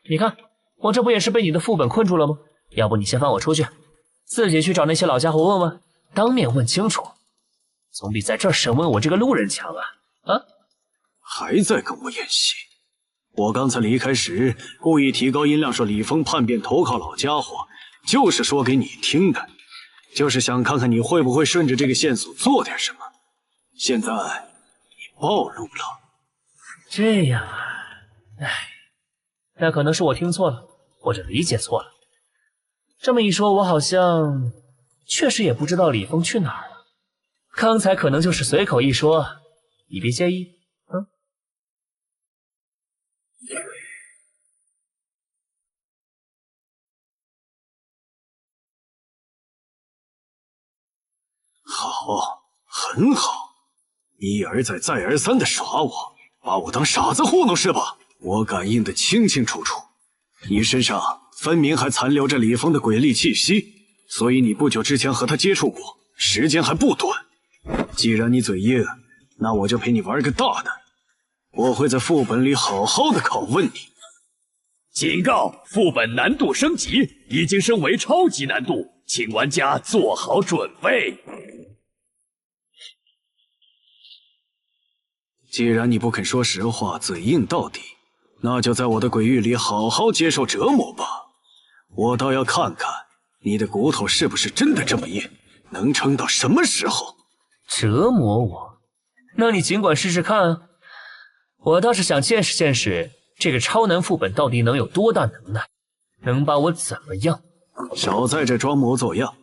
你看，我这不也是被你的副本困住了吗？要不你先放我出去，自己去找那些老家伙问问，当面问清楚，总比在这儿审问我这个路人强啊！啊！还在跟我演戏？我刚才离开时故意提高音量说李峰叛变投靠老家伙，就是说给你听的，就是想看看你会不会顺着这个线索做点什么。现在你暴露了。这样啊，唉，那可能是我听错了，或者理解错了。这么一说，我好像确实也不知道李峰去哪儿了。刚才可能就是随口一说，你别介意。好，很好，一而再再而三的耍我，把我当傻子糊弄是吧？我感应的清清楚楚，你身上分明还残留着李峰的鬼力气息，所以你不久之前和他接触过，时间还不短。既然你嘴硬，那我就陪你玩个大的，我会在副本里好好的拷问你。警告：副本难度升级，已经升为超级难度，请玩家做好准备。既然你不肯说实话，嘴硬到底，那就在我的鬼域里好好接受折磨吧。我倒要看看你的骨头是不是真的这么硬，能撑到什么时候。折磨我？那你尽管试试看。我倒是想见识见识这个超难副本到底能有多大能耐，能把我怎么样？少在这装模作样。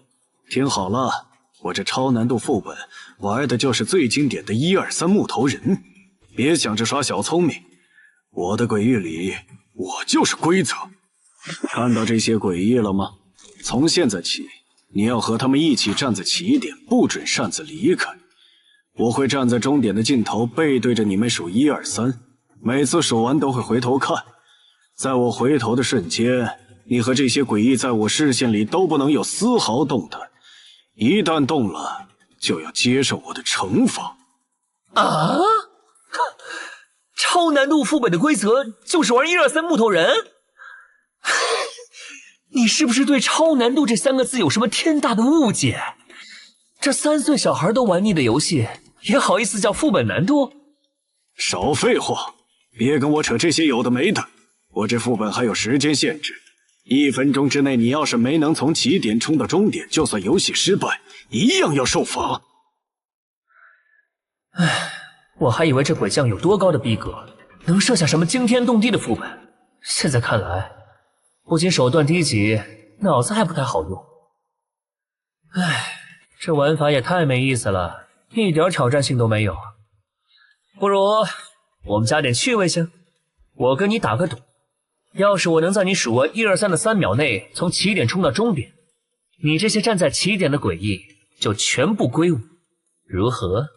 听好了，我这超难度副本玩的就是最经典的123木头人，别想着耍小聪明。我的鬼域里，我就是规则。看到这些鬼域了吗？从现在起，你要和他们一起站在起点，不准擅自离开。我会站在终点的尽头，背对着你们数1、2、3，每次数完都会回头看。在我回头的瞬间，你和这些诡异在我视线里都不能有丝毫动弹，一旦动了，就要接受我的惩罚。啊！超难度副本的规则就是玩123木头人？你是不是对超难度这3个字有什么天大的误解？这3岁小孩都玩腻的游戏，也好意思叫副本难度？少废话，别跟我扯这些有的没的。我这副本还有时间限制，1分钟之内你要是没能从起点冲到终点，就算游戏失败，一样要受罚。唉，我还以为这鬼将有多高的逼格，能设下什么惊天动地的副本，现在看来，不仅手段低级，脑子还不太好用。唉，这玩法也太没意思了，一点挑战性都没有。不如我们加点趣味性，我跟你打个赌，要是我能在你数完1、2、3的3秒内从起点冲到终点，你这些站在起点的诡异就全部归我，如何？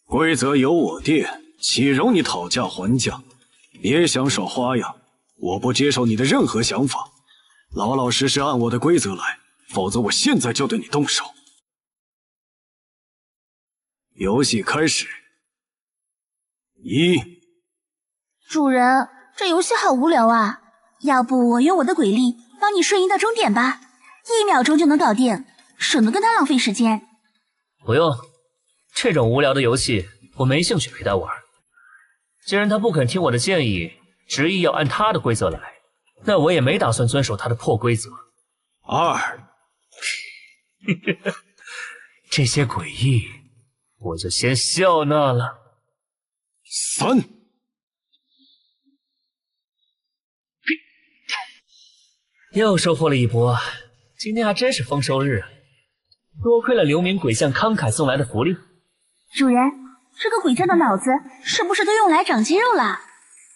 规则由我定，岂容你讨价还价？别想耍花样，我不接受你的任何想法，老老实实按我的规则来，否则我现在就对你动手。游戏开始。主人，这游戏好无聊啊，要不我用我的鬼力帮你瞬移到终点吧，1秒钟就能搞定，省得跟他浪费时间。不用，这种无聊的游戏我没兴趣陪他玩。既然他不肯听我的建议，执意要按他的规则来，那我也没打算遵守他的破规则。这些诡异，我就先笑纳了。3。又收获了一波，今天还真是丰收日啊！多亏了流民鬼将慷慨送来的福利。主人，这个鬼将的脑子是不是都用来长肌肉了？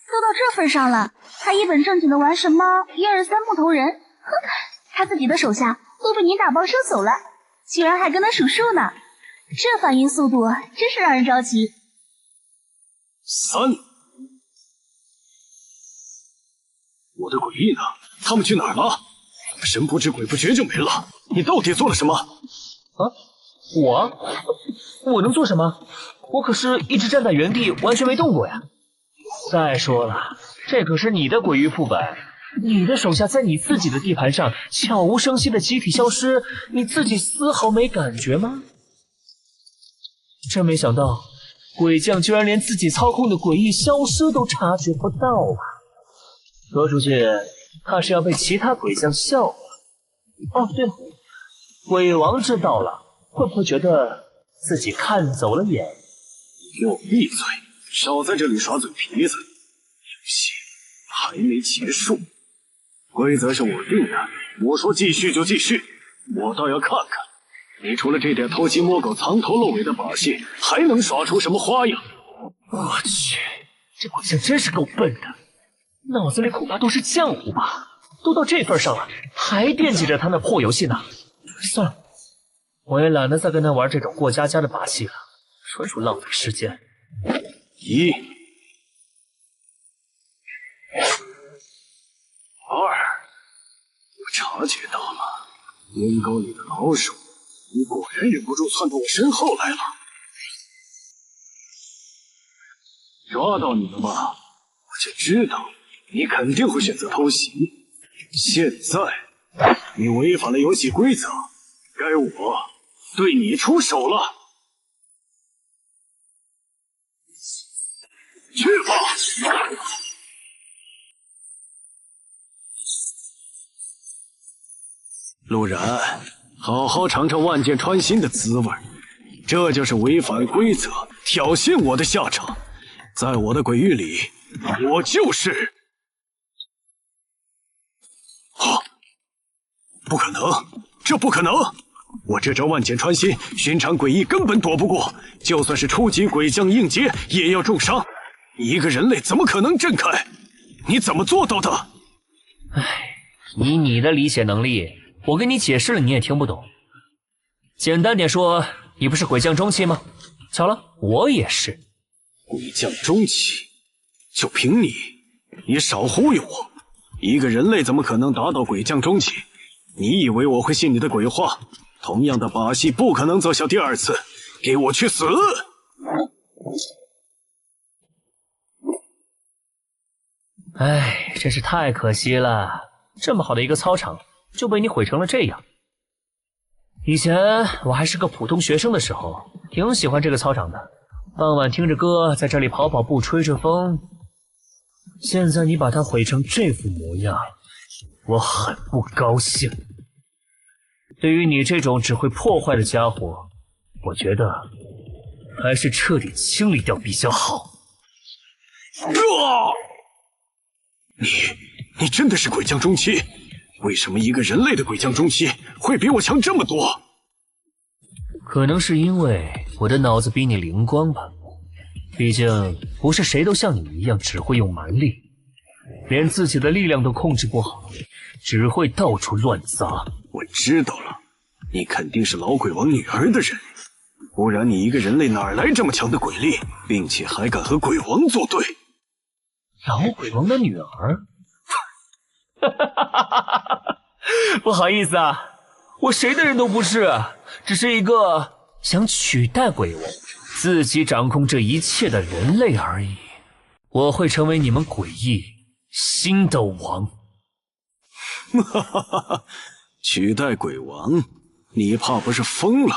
都到这份上了，还一本正经的玩什么1、2、3木头人？哼，他自己的手下都被你打包收走了，居然还跟他数数呢，这反应速度真是让人着急。3。我的诡异呢？他们去哪儿了？神不知鬼不觉就没了。你到底做了什么？我能做什么？我可是一直站在原地，完全没动过呀。再说了，这可是你的鬼域副本，你的手下在你自己的地盘上悄无声息的集体消失，你自己丝毫没感觉吗？真没想到，鬼将居然连自己操控的诡异消失都察觉不到啊！说出去，怕是要被其他鬼将笑话。哦，对了，鬼王知道了，会不会觉得自己看走了眼？给我闭嘴！少在这里耍嘴皮子，游戏还没结束。规则是我定的，我说继续就继续，我倒要看看你除了这点偷鸡摸狗、藏头露尾的把戏，还能耍出什么花样？我去，这鬼将真是够笨的，脑子里恐怕都是浆糊吧？都到这份上了，还惦记着他那破游戏呢。算了，我也懒得再跟他玩这种过家家的把戏了，纯属浪费时间。1、2，我察觉到了，烟沟里的老鼠，你果然忍不住窜到我身后来了。抓到你了吧？我就知道你肯定会选择偷袭。现在你违反了游戏规则，该我对你出手了。去吧！陆然，好好尝尝万箭穿心的滋味，这就是违反规则、挑衅我的下场。在我的鬼域里，我就是……不可能，这不可能！我这招万箭穿心，寻常诡异根本躲不过，就算是初级鬼将应接，也要重伤。你一个人类怎么可能震开？你怎么做到的？唉，以你的理解能力，我跟你解释了你也听不懂。简单点说，你不是鬼将中期吗？巧了，我也是。鬼将中期？就凭你？你少忽悠我！一个人类怎么可能达到鬼将中期？你以为我会信你的鬼话？同样的把戏不可能奏效第二次，给我去死！唉，真是太可惜了，这么好的一个操场就被你毁成了这样。以前我还是个普通学生的时候，挺喜欢这个操场的，傍晚听着歌在这里跑跑步吹吹风。现在你把它毁成这副模样，我很不高兴。对于你这种只会破坏的家伙，我觉得还是彻底清理掉比较好。你真的是鬼将中期？为什么一个人类的鬼将中期会比我强这么多？可能是因为我的脑子比你灵光吧。毕竟不是谁都像你一样只会用蛮力，连自己的力量都控制不好，只会到处乱砸。我知道了，你肯定是老鬼王女儿的人，不然你一个人类哪来这么强的鬼力，并且还敢和鬼王作对？老鬼王的女儿？不好意思啊，我谁的人都不是，只是一个想取代鬼王，自己掌控这一切的人类而已。我会成为你们诡异新的王。哈哈哈哈！取代鬼王？你怕不是疯了？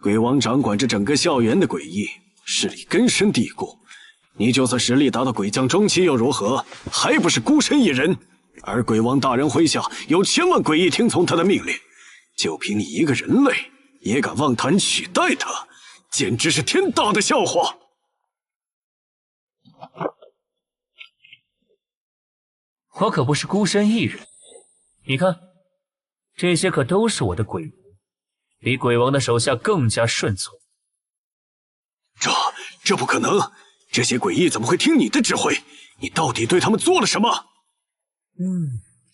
鬼王掌管着整个校园的诡异，势力根深蒂固。你就算实力达到鬼将中期又如何？还不是孤身一人？而鬼王大人麾下有千万诡异听从他的命令，就凭你一个人类也敢妄谈取代他，简直是天大的笑话！我可不是孤身一人，你看，这些可都是我的鬼奴，比鬼王的手下更加顺从。这不可能！这些诡异怎么会听你的指挥？你到底对他们做了什么？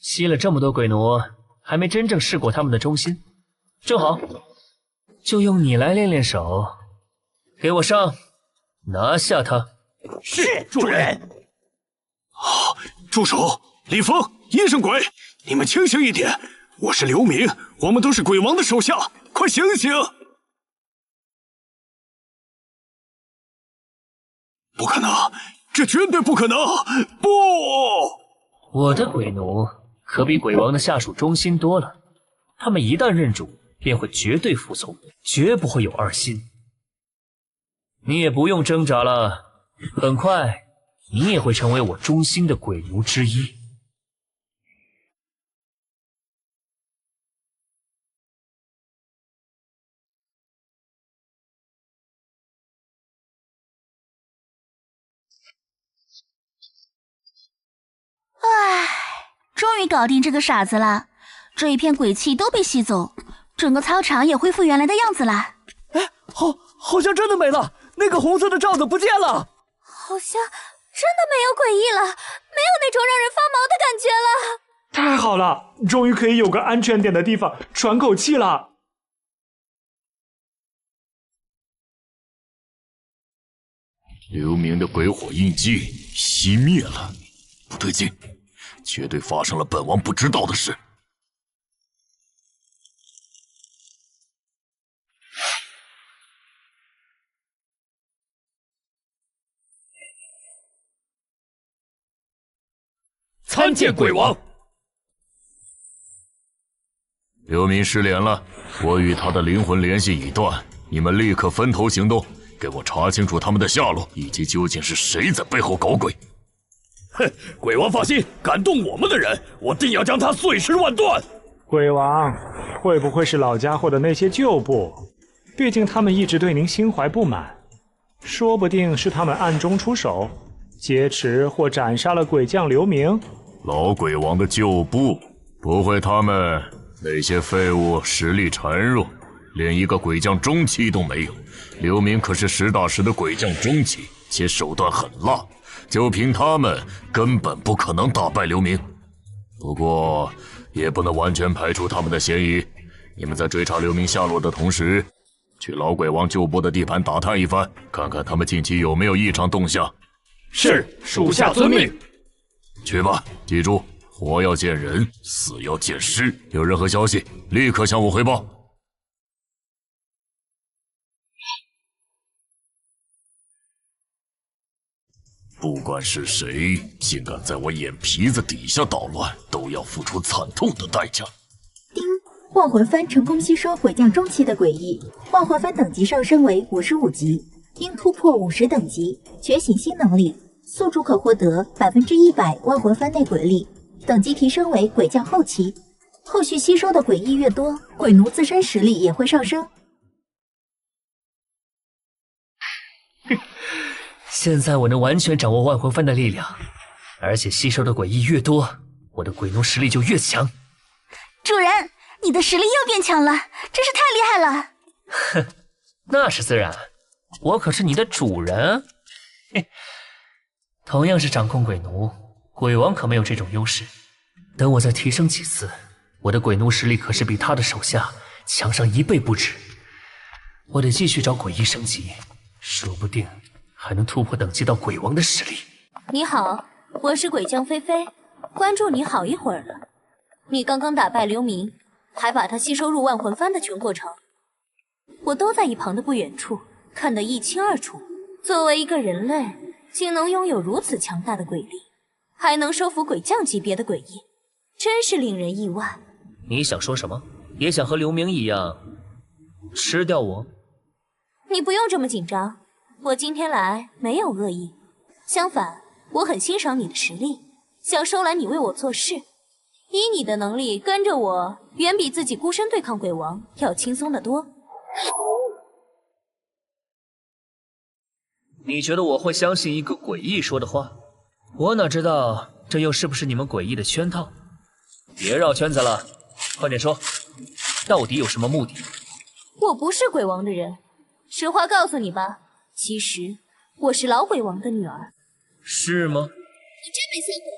吸了这么多鬼奴，还没真正试过他们的忠心。正好，就用你来练练手。给我上，拿下他。是，主人。住手！李峰，医生鬼，你们清醒一点！我是刘明，我们都是鬼王的手下，快醒醒！不可能，这绝对不可能！不！我的鬼奴可比鬼王的下属忠心多了，他们一旦认主，便会绝对服从，绝不会有二心。你也不用挣扎了，很快你也会成为我忠心的鬼奴之一。唉，终于搞定这个傻子了，这一片鬼气都被吸走，整个操场也恢复原来的样子了。哎，好像真的没了，那个红色的罩子不见了。好像真的没有诡异了，没有那种让人发毛的感觉了。太好了，终于可以有个安全点的地方喘口气了。刘明的鬼火印记熄灭了，不对劲，绝对发生了本王不知道的事。参见鬼王。刘明失联了，我与他的灵魂联系已断，你们立刻分头行动，给我查清楚他们的下落，以及究竟是谁在背后搞鬼。哼，鬼王放心，敢动我们的人，我定要将他碎尸万段。鬼王，会不会是老家伙的那些旧部？毕竟他们一直对您心怀不满，说不定是他们暗中出手，劫持或斩杀了鬼将刘明。老鬼王的旧部，不会他们那些废物实力孱弱，连一个鬼将中期都没有。刘明可是实打实的鬼将中期，且手段狠辣，就凭他们根本不可能打败刘明。不过也不能完全排除他们的嫌疑，你们在追查刘明下落的同时，去老鬼王旧部的地盘打探一番，看看他们近期有没有异常动向。是，属下遵命。去吧，记住，活要见人，死要见尸。有任何消息，立刻向我汇报。不管是谁，竟敢在我眼皮子底下捣乱，都要付出惨痛的代价。丁，万魂幡成功吸收鬼将中期的诡异，万魂幡等级上升为55级，应突破50等级，觉醒新能力，宿主可获得100%万魂幡内鬼力，等级提升为鬼将后期。后续吸收的诡异越多，鬼奴自身实力也会上升。现在我能完全掌握万魂幡的力量，而且吸收的诡异越多，我的鬼奴实力就越强。主人，你的实力又变强了，真是太厉害了。哼，那是自然，我可是你的主人。嘿，同样是掌控鬼奴，鬼王可没有这种优势。等我再提升几次，我的鬼奴实力可是比他的手下强上1倍不止。我得继续找诡异升级，说不定还能突破等级到鬼王的实力。你好，我是鬼将菲菲，关注你好一会儿了。你刚刚打败刘明，还把他吸收入万魂幡的全过程，我都在一旁的不远处看得一清二楚。作为一个人类，竟能拥有如此强大的鬼力，还能收服鬼将级别的诡异，真是令人意外。你想说什么？也想和刘明一样吃掉我？你不用这么紧张，我今天来没有恶意，相反，我很欣赏你的实力，想收揽你为我做事。以你的能力跟着我，远比自己孤身对抗鬼王要轻松得多。你觉得我会相信一个诡异说的话？我哪知道这又是不是你们诡异的圈套？别绕圈子了，快点说，到底有什么目的？我不是鬼王的人，实话告诉你吧，其实我是老鬼王的女儿。是吗？你真没算过。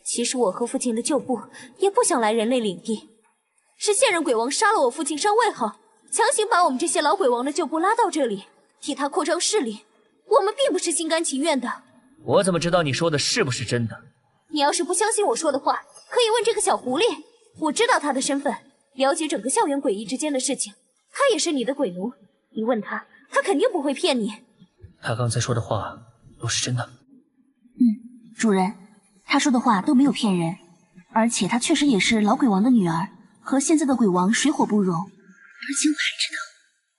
其实我和父亲的旧部也不想来人类领地，是现任鬼王杀了我父亲上位后，强行把我们这些老鬼王的旧部拉到这里，替他扩张势力。我们并不是心甘情愿的。我怎么知道你说的是不是真的？你要是不相信我说的话，可以问这个小狐狸，我知道他的身份，了解整个校园诡异之间的事情，他也是你的鬼奴，你问他，他肯定不会骗你。他刚才说的话都是真的。主人，他说的话都没有骗人，而且他确实也是老鬼王的女儿，和现在的鬼王水火不容。而且我还知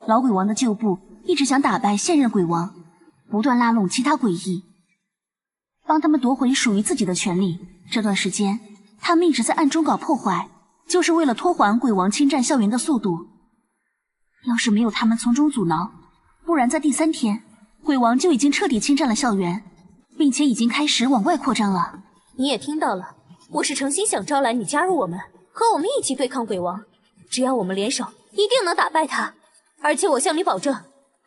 道，老鬼王的旧部一直想打败现任鬼王，不断拉拢其他诡异，帮他们夺回属于自己的权利。这段时间，他们一直在暗中搞破坏，就是为了拖缓鬼王侵占校园的速度。要是没有他们从中阻挠，不然在第3天，鬼王就已经彻底侵占了校园，并且已经开始往外扩张了。你也听到了，我是诚心想招揽你加入我们，和我们一起对抗鬼王。只要我们联手，一定能打败他。而且我向你保证，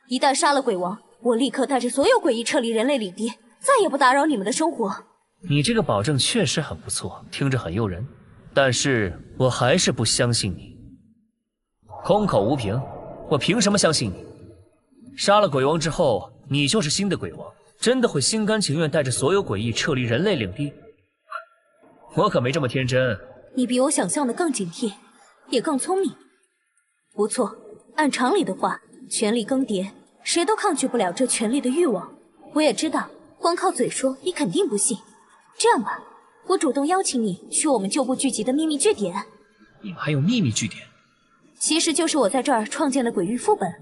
一旦杀了鬼王，我立刻带着所有诡异撤离人类领地，再也不打扰你们的生活。你这个保证确实很不错，听着很诱人，但是我还是不相信你。空口无凭，我凭什么相信你？杀了鬼王之后，你就是新的鬼王，真的会心甘情愿带着所有诡异撤离人类领地？我可没这么天真。你比我想象的更警惕，也更聪明。不错，按常理的话，权力更迭，谁都抗拒不了这权力的欲望。我也知道，光靠嘴说你肯定不信。这样吧，我主动邀请你去我们旧部聚集的秘密据点。你们还有秘密据点？其实就是我在这儿创建的鬼域副本，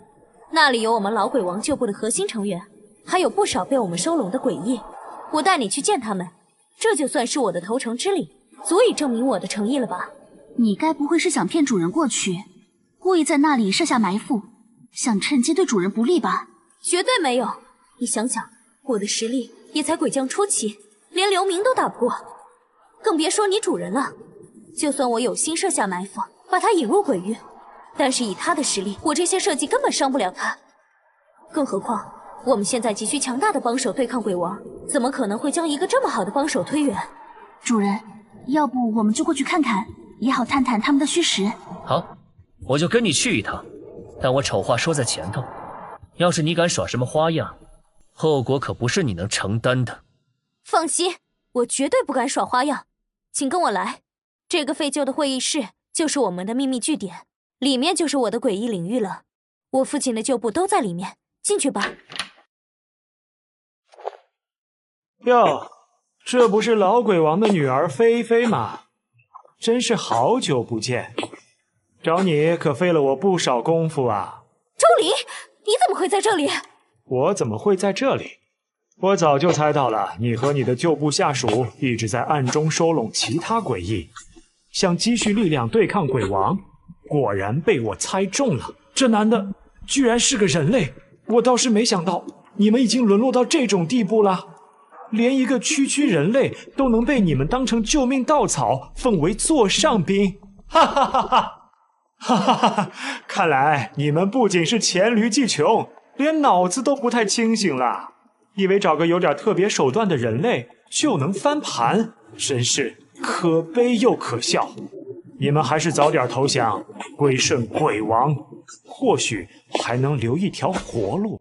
那里有我们老鬼王旧部的核心成员，还有不少被我们收拢的诡异。我带你去见他们，这就算是我的投诚之礼，足以证明我的诚意了吧？你该不会是想骗主人过去，故意在那里设下埋伏，想趁机对主人不利吧？绝对没有。你想想，我的实力也才鬼将初期，连刘明都打不过，更别说你主人了。就算我有心设下埋伏，把他引入鬼域，但是以他的实力，我这些设计根本伤不了他。更何况我们现在急需强大的帮手对抗鬼王，怎么可能会将一个这么好的帮手推远？主人，要不我们就过去看看，也好探探他们的虚实。好，我就跟你去一趟，但我丑话说在前头，要是你敢耍什么花样，后果可不是你能承担的。放心，我绝对不敢耍花样，请跟我来。这个废旧的会议室就是我们的秘密据点，里面就是我的诡异领域了。我父亲的旧部都在里面，进去吧。哟，这不是老鬼王的女儿菲菲吗？真是好久不见，找你可费了我不少功夫啊。周离，你怎么会在这里？我怎么会在这里？我早就猜到了，你和你的旧部下属一直在暗中收拢其他诡异，想积蓄力量对抗鬼王，果然被我猜中了。这男的居然是个人类，我倒是没想到你们已经沦落到这种地步了，连一个区人类都能被你们当成救命稻草，奉为座上宾，哈哈哈哈！哈哈哈哈！看来你们不仅是黔驴技穷，连脑子都不太清醒了。以为找个有点特别手段的人类就能翻盘，真是可悲又可笑。你们还是早点投降，归顺鬼王，或许还能留一条活路。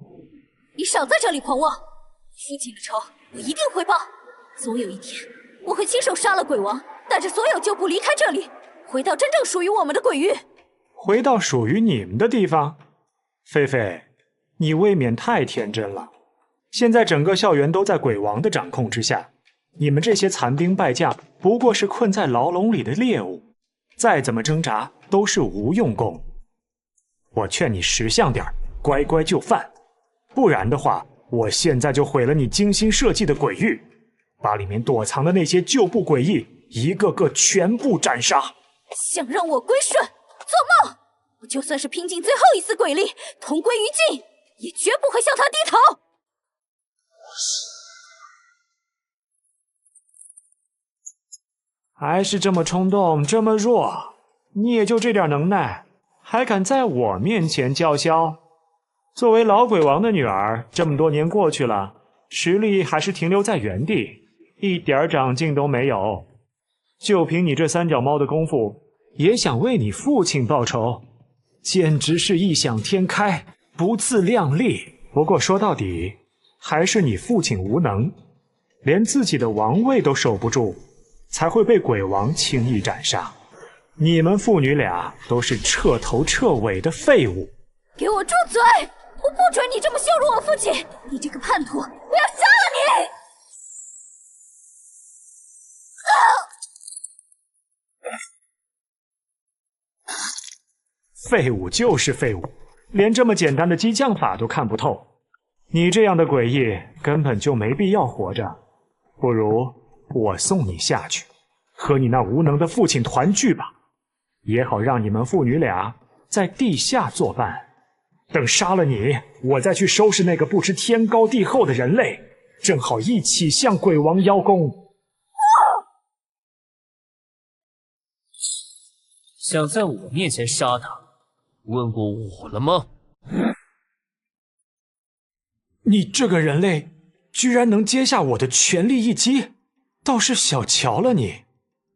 你少在这里狂妄！父亲的仇我一定会报，总有一天我会亲手杀了鬼王，带着所有旧部离开这里，回到真正属于我们的鬼域。回到属于你们的地方？菲菲，你未免太天真了。现在整个校园都在鬼王的掌控之下，你们这些残兵败将不过是困在牢笼里的猎物，再怎么挣扎都是无用功。我劝你识相点，乖乖就范，不然的话，我现在就毁了你精心设计的鬼域，把里面躲藏的那些旧部诡异一个个全部斩杀。想让我归顺？做梦！我就算是拼尽最后一丝鬼力，同归于尽，也绝不会向他低头。还是这么冲动，这么弱，你也就这点能耐，还敢在我面前叫嚣？作为老鬼王的女儿，这么多年过去了，实力还是停留在原地，一点长进都没有。就凭你这三脚猫的功夫，也想为你父亲报仇，简直是异想天开，不自量力。不过说到底，还是你父亲无能，连自己的王位都守不住，才会被鬼王轻易斩杀。你们父女俩都是彻头彻尾的废物！给我住嘴！我不准你这么羞辱我父亲！你这个叛徒，我要杀了你！废物就是废物，连这么简单的激将法都看不透。你这样的诡异根本就没必要活着，不如我送你下去，和你那无能的父亲团聚吧，也好让你们父女俩在地下作伴。等杀了你，我再去收拾那个不知天高地厚的人类，正好一起向鬼王邀功。想在我面前杀他，问过我了吗？你这个人类居然能接下我的全力一击，倒是小瞧了你。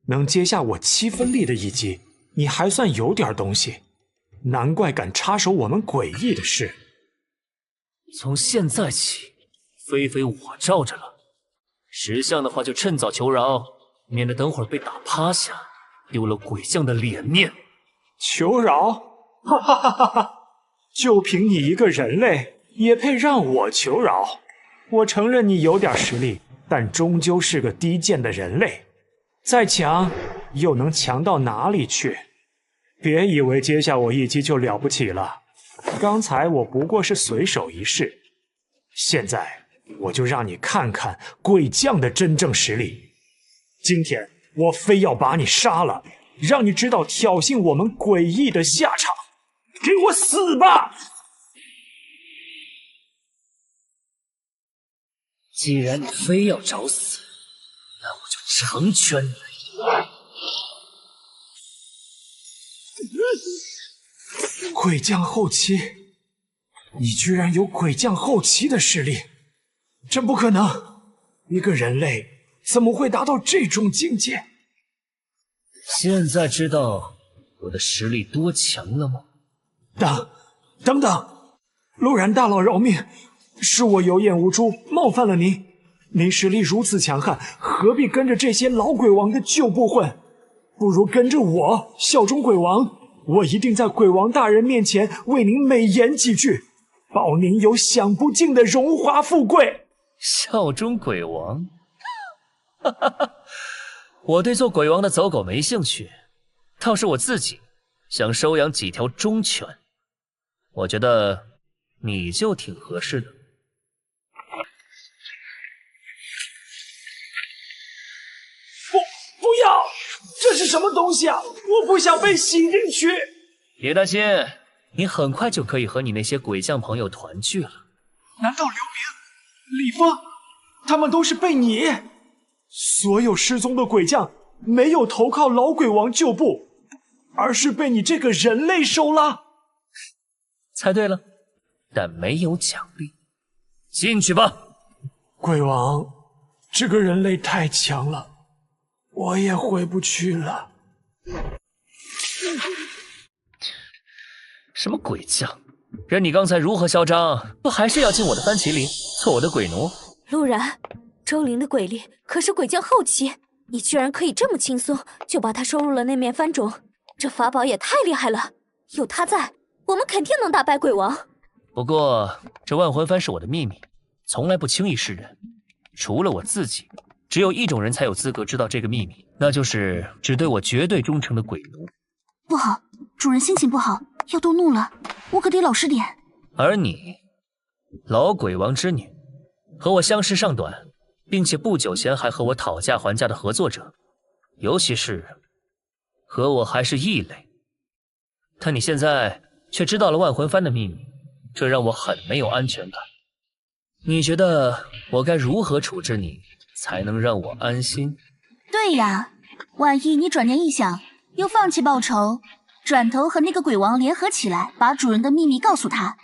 能接下我7分力的一击，你还算有点东西，难怪敢插手我们诡异的事。从现在起，菲菲我罩着了。识相的话就趁早求饶，免得等会儿被打趴下，丢了鬼将的脸面。求饶？哈哈哈哈哈！就凭你一个人类，也配让我求饶？我承认你有点实力，但终究是个低贱的人类，再强又能强到哪里去？别以为接下我一击就了不起了，刚才我不过是随手一试，现在我就让你看看鬼将的真正实力。今天我非要把你杀了，让你知道挑衅我们诡异的下场。给我死吧！既然你非要找死，那我就成全你。鬼将后期，你居然有鬼将后期的实力，真不可能！一个人类怎么会达到这种境界？现在知道我的实力多强了吗？等等，陆然大佬饶命，是我有眼无珠，冒犯了您。您实力如此强悍，何必跟着这些老鬼王的旧部混？不如跟着我，效忠鬼王。我一定在鬼王大人面前为您美言几句，保您有享不尽的荣华富贵。效忠鬼王？哈哈哈！我对做鬼王的走狗没兴趣，倒是我自己想收养几条忠犬。我觉得你就挺合适的。不要！这是什么东西啊？我不想被吸进去。别担心，你很快就可以和你那些鬼将朋友团聚了。难道刘明、李峰他们都是被你？所有失踪的鬼将没有投靠老鬼王旧部，而是被你这个人类收了？猜对了，但没有奖励。进去吧。鬼王，这个人类太强了，我也回不去了。什么鬼将？任你刚才如何嚣张，不还是要进我的番麒麟，做我的鬼奴？陆然，周灵的鬼力可是鬼将后期，你居然可以这么轻松就把他收入了那面番种，这法宝也太厉害了！有他在，我们肯定能打败鬼王。不过这万魂幡是我的秘密，从来不轻易示人。除了我自己，只有一种人才有资格知道这个秘密，那就是只对我绝对忠诚的鬼奴。不好，主人心情不好，要动怒了，我可得老实点。而你，老鬼王之女，和我相识尚短，并且不久前还和我讨价还价的合作者，尤其是和我还是异类。但你现在却知道了万魂幡的秘密，这让我很没有安全感。你觉得我该如何处置你，才能让我安心？对呀，万一你转念一想，又放弃报仇，转头和那个鬼王联合起来，把主人的秘密告诉他，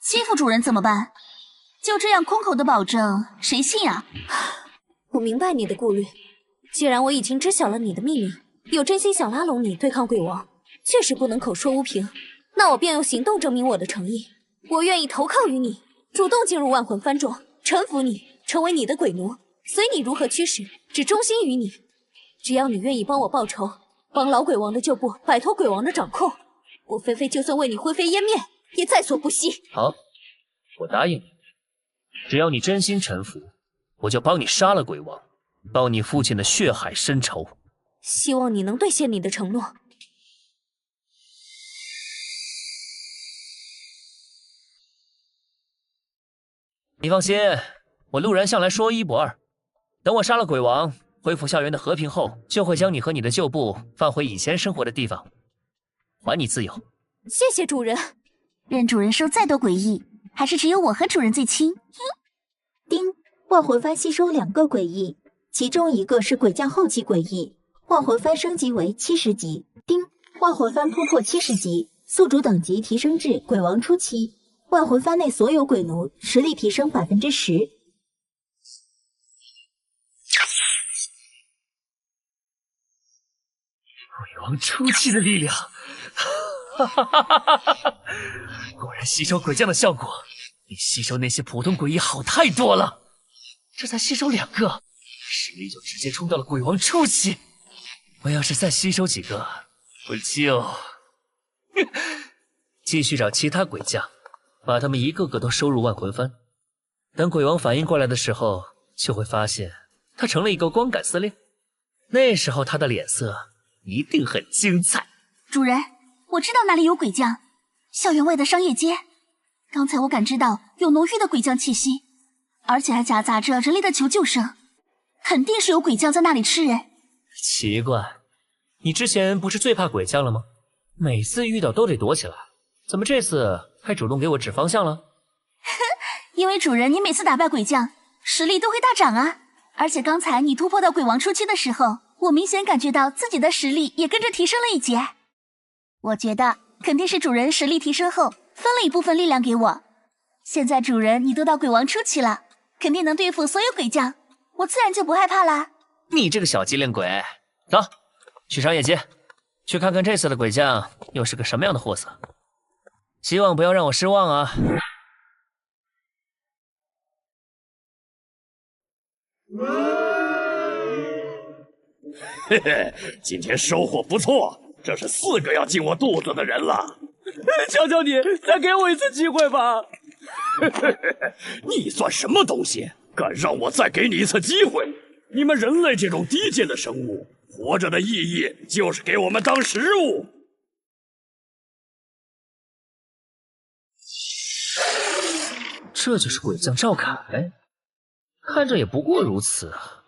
欺负主人怎么办？就这样空口的保证，谁信啊？我明白你的顾虑，既然我已经知晓了你的秘密，有真心想拉拢你对抗鬼王，确实不能口说无凭，那我便用行动证明我的诚意。我愿意投靠于你，主动进入万魂幡中，臣服你，成为你的鬼奴，随你如何驱使，只忠心于你。只要你愿意帮我报仇，帮老鬼王的旧部摆脱鬼王的掌控，我菲菲就算为你灰飞烟灭，也在所不惜。好，我答应你，只要你真心臣服，我就帮你杀了鬼王，报你父亲的血海深仇。希望你能兑现你的承诺。你放心，我陆然向来说一不二。等我杀了鬼王，恢复校园的和平后，就会将你和你的旧部放回以前生活的地方，还你自由。谢谢主人。任主人收再多诡异，还是只有我和主人最亲。丁，万魂幡吸收2个诡异，其中一个是鬼将后期诡异，万魂幡升级为70级。丁，万魂幡突破70级，宿主等级提升至鬼王初期，万魂幡内所有鬼奴实力提升10%。鬼王初期的力量，哈哈哈哈哈哈！果然吸收鬼将的效果比吸收那些普通鬼医好太多了。这才吸收2个，实力就直接冲到了鬼王初期。我要是再吸收几个，我就继续找其他鬼将，把他们一个个都收入万魂幡。等鬼王反应过来的时候，就会发现他成了一个光杆司令。那时候他的脸色一定很精彩。主人，我知道哪里有鬼将，校园外的商业街。刚才我感知到有浓郁的鬼将气息，而且还夹杂着人类的求救声，肯定是有鬼将在那里吃人。奇怪，你之前不是最怕鬼将了吗？每次遇到都得躲起来，怎么这次还主动给我指方向了？因为主人，你每次打败鬼将，实力都会大涨啊！而且刚才你突破到鬼王初期的时候，我明显感觉到自己的实力也跟着提升了一截。我觉得肯定是主人实力提升后分了一部分力量给我。现在主人你都到鬼王初期了，肯定能对付所有鬼将，我自然就不害怕啦。你这个小机灵鬼，走，去商业街，去看看这次的鬼将又是个什么样的货色。希望不要让我失望啊！嘿嘿，今天收获不错，这是4个要进我肚子的人了。求求你，再给我一次机会吧！你算什么东西，敢让我再给你一次机会？你们人类这种低贱的生物，活着的意义就是给我们当食物。这就是鬼将赵凯，看着也不过如此啊。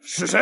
是谁？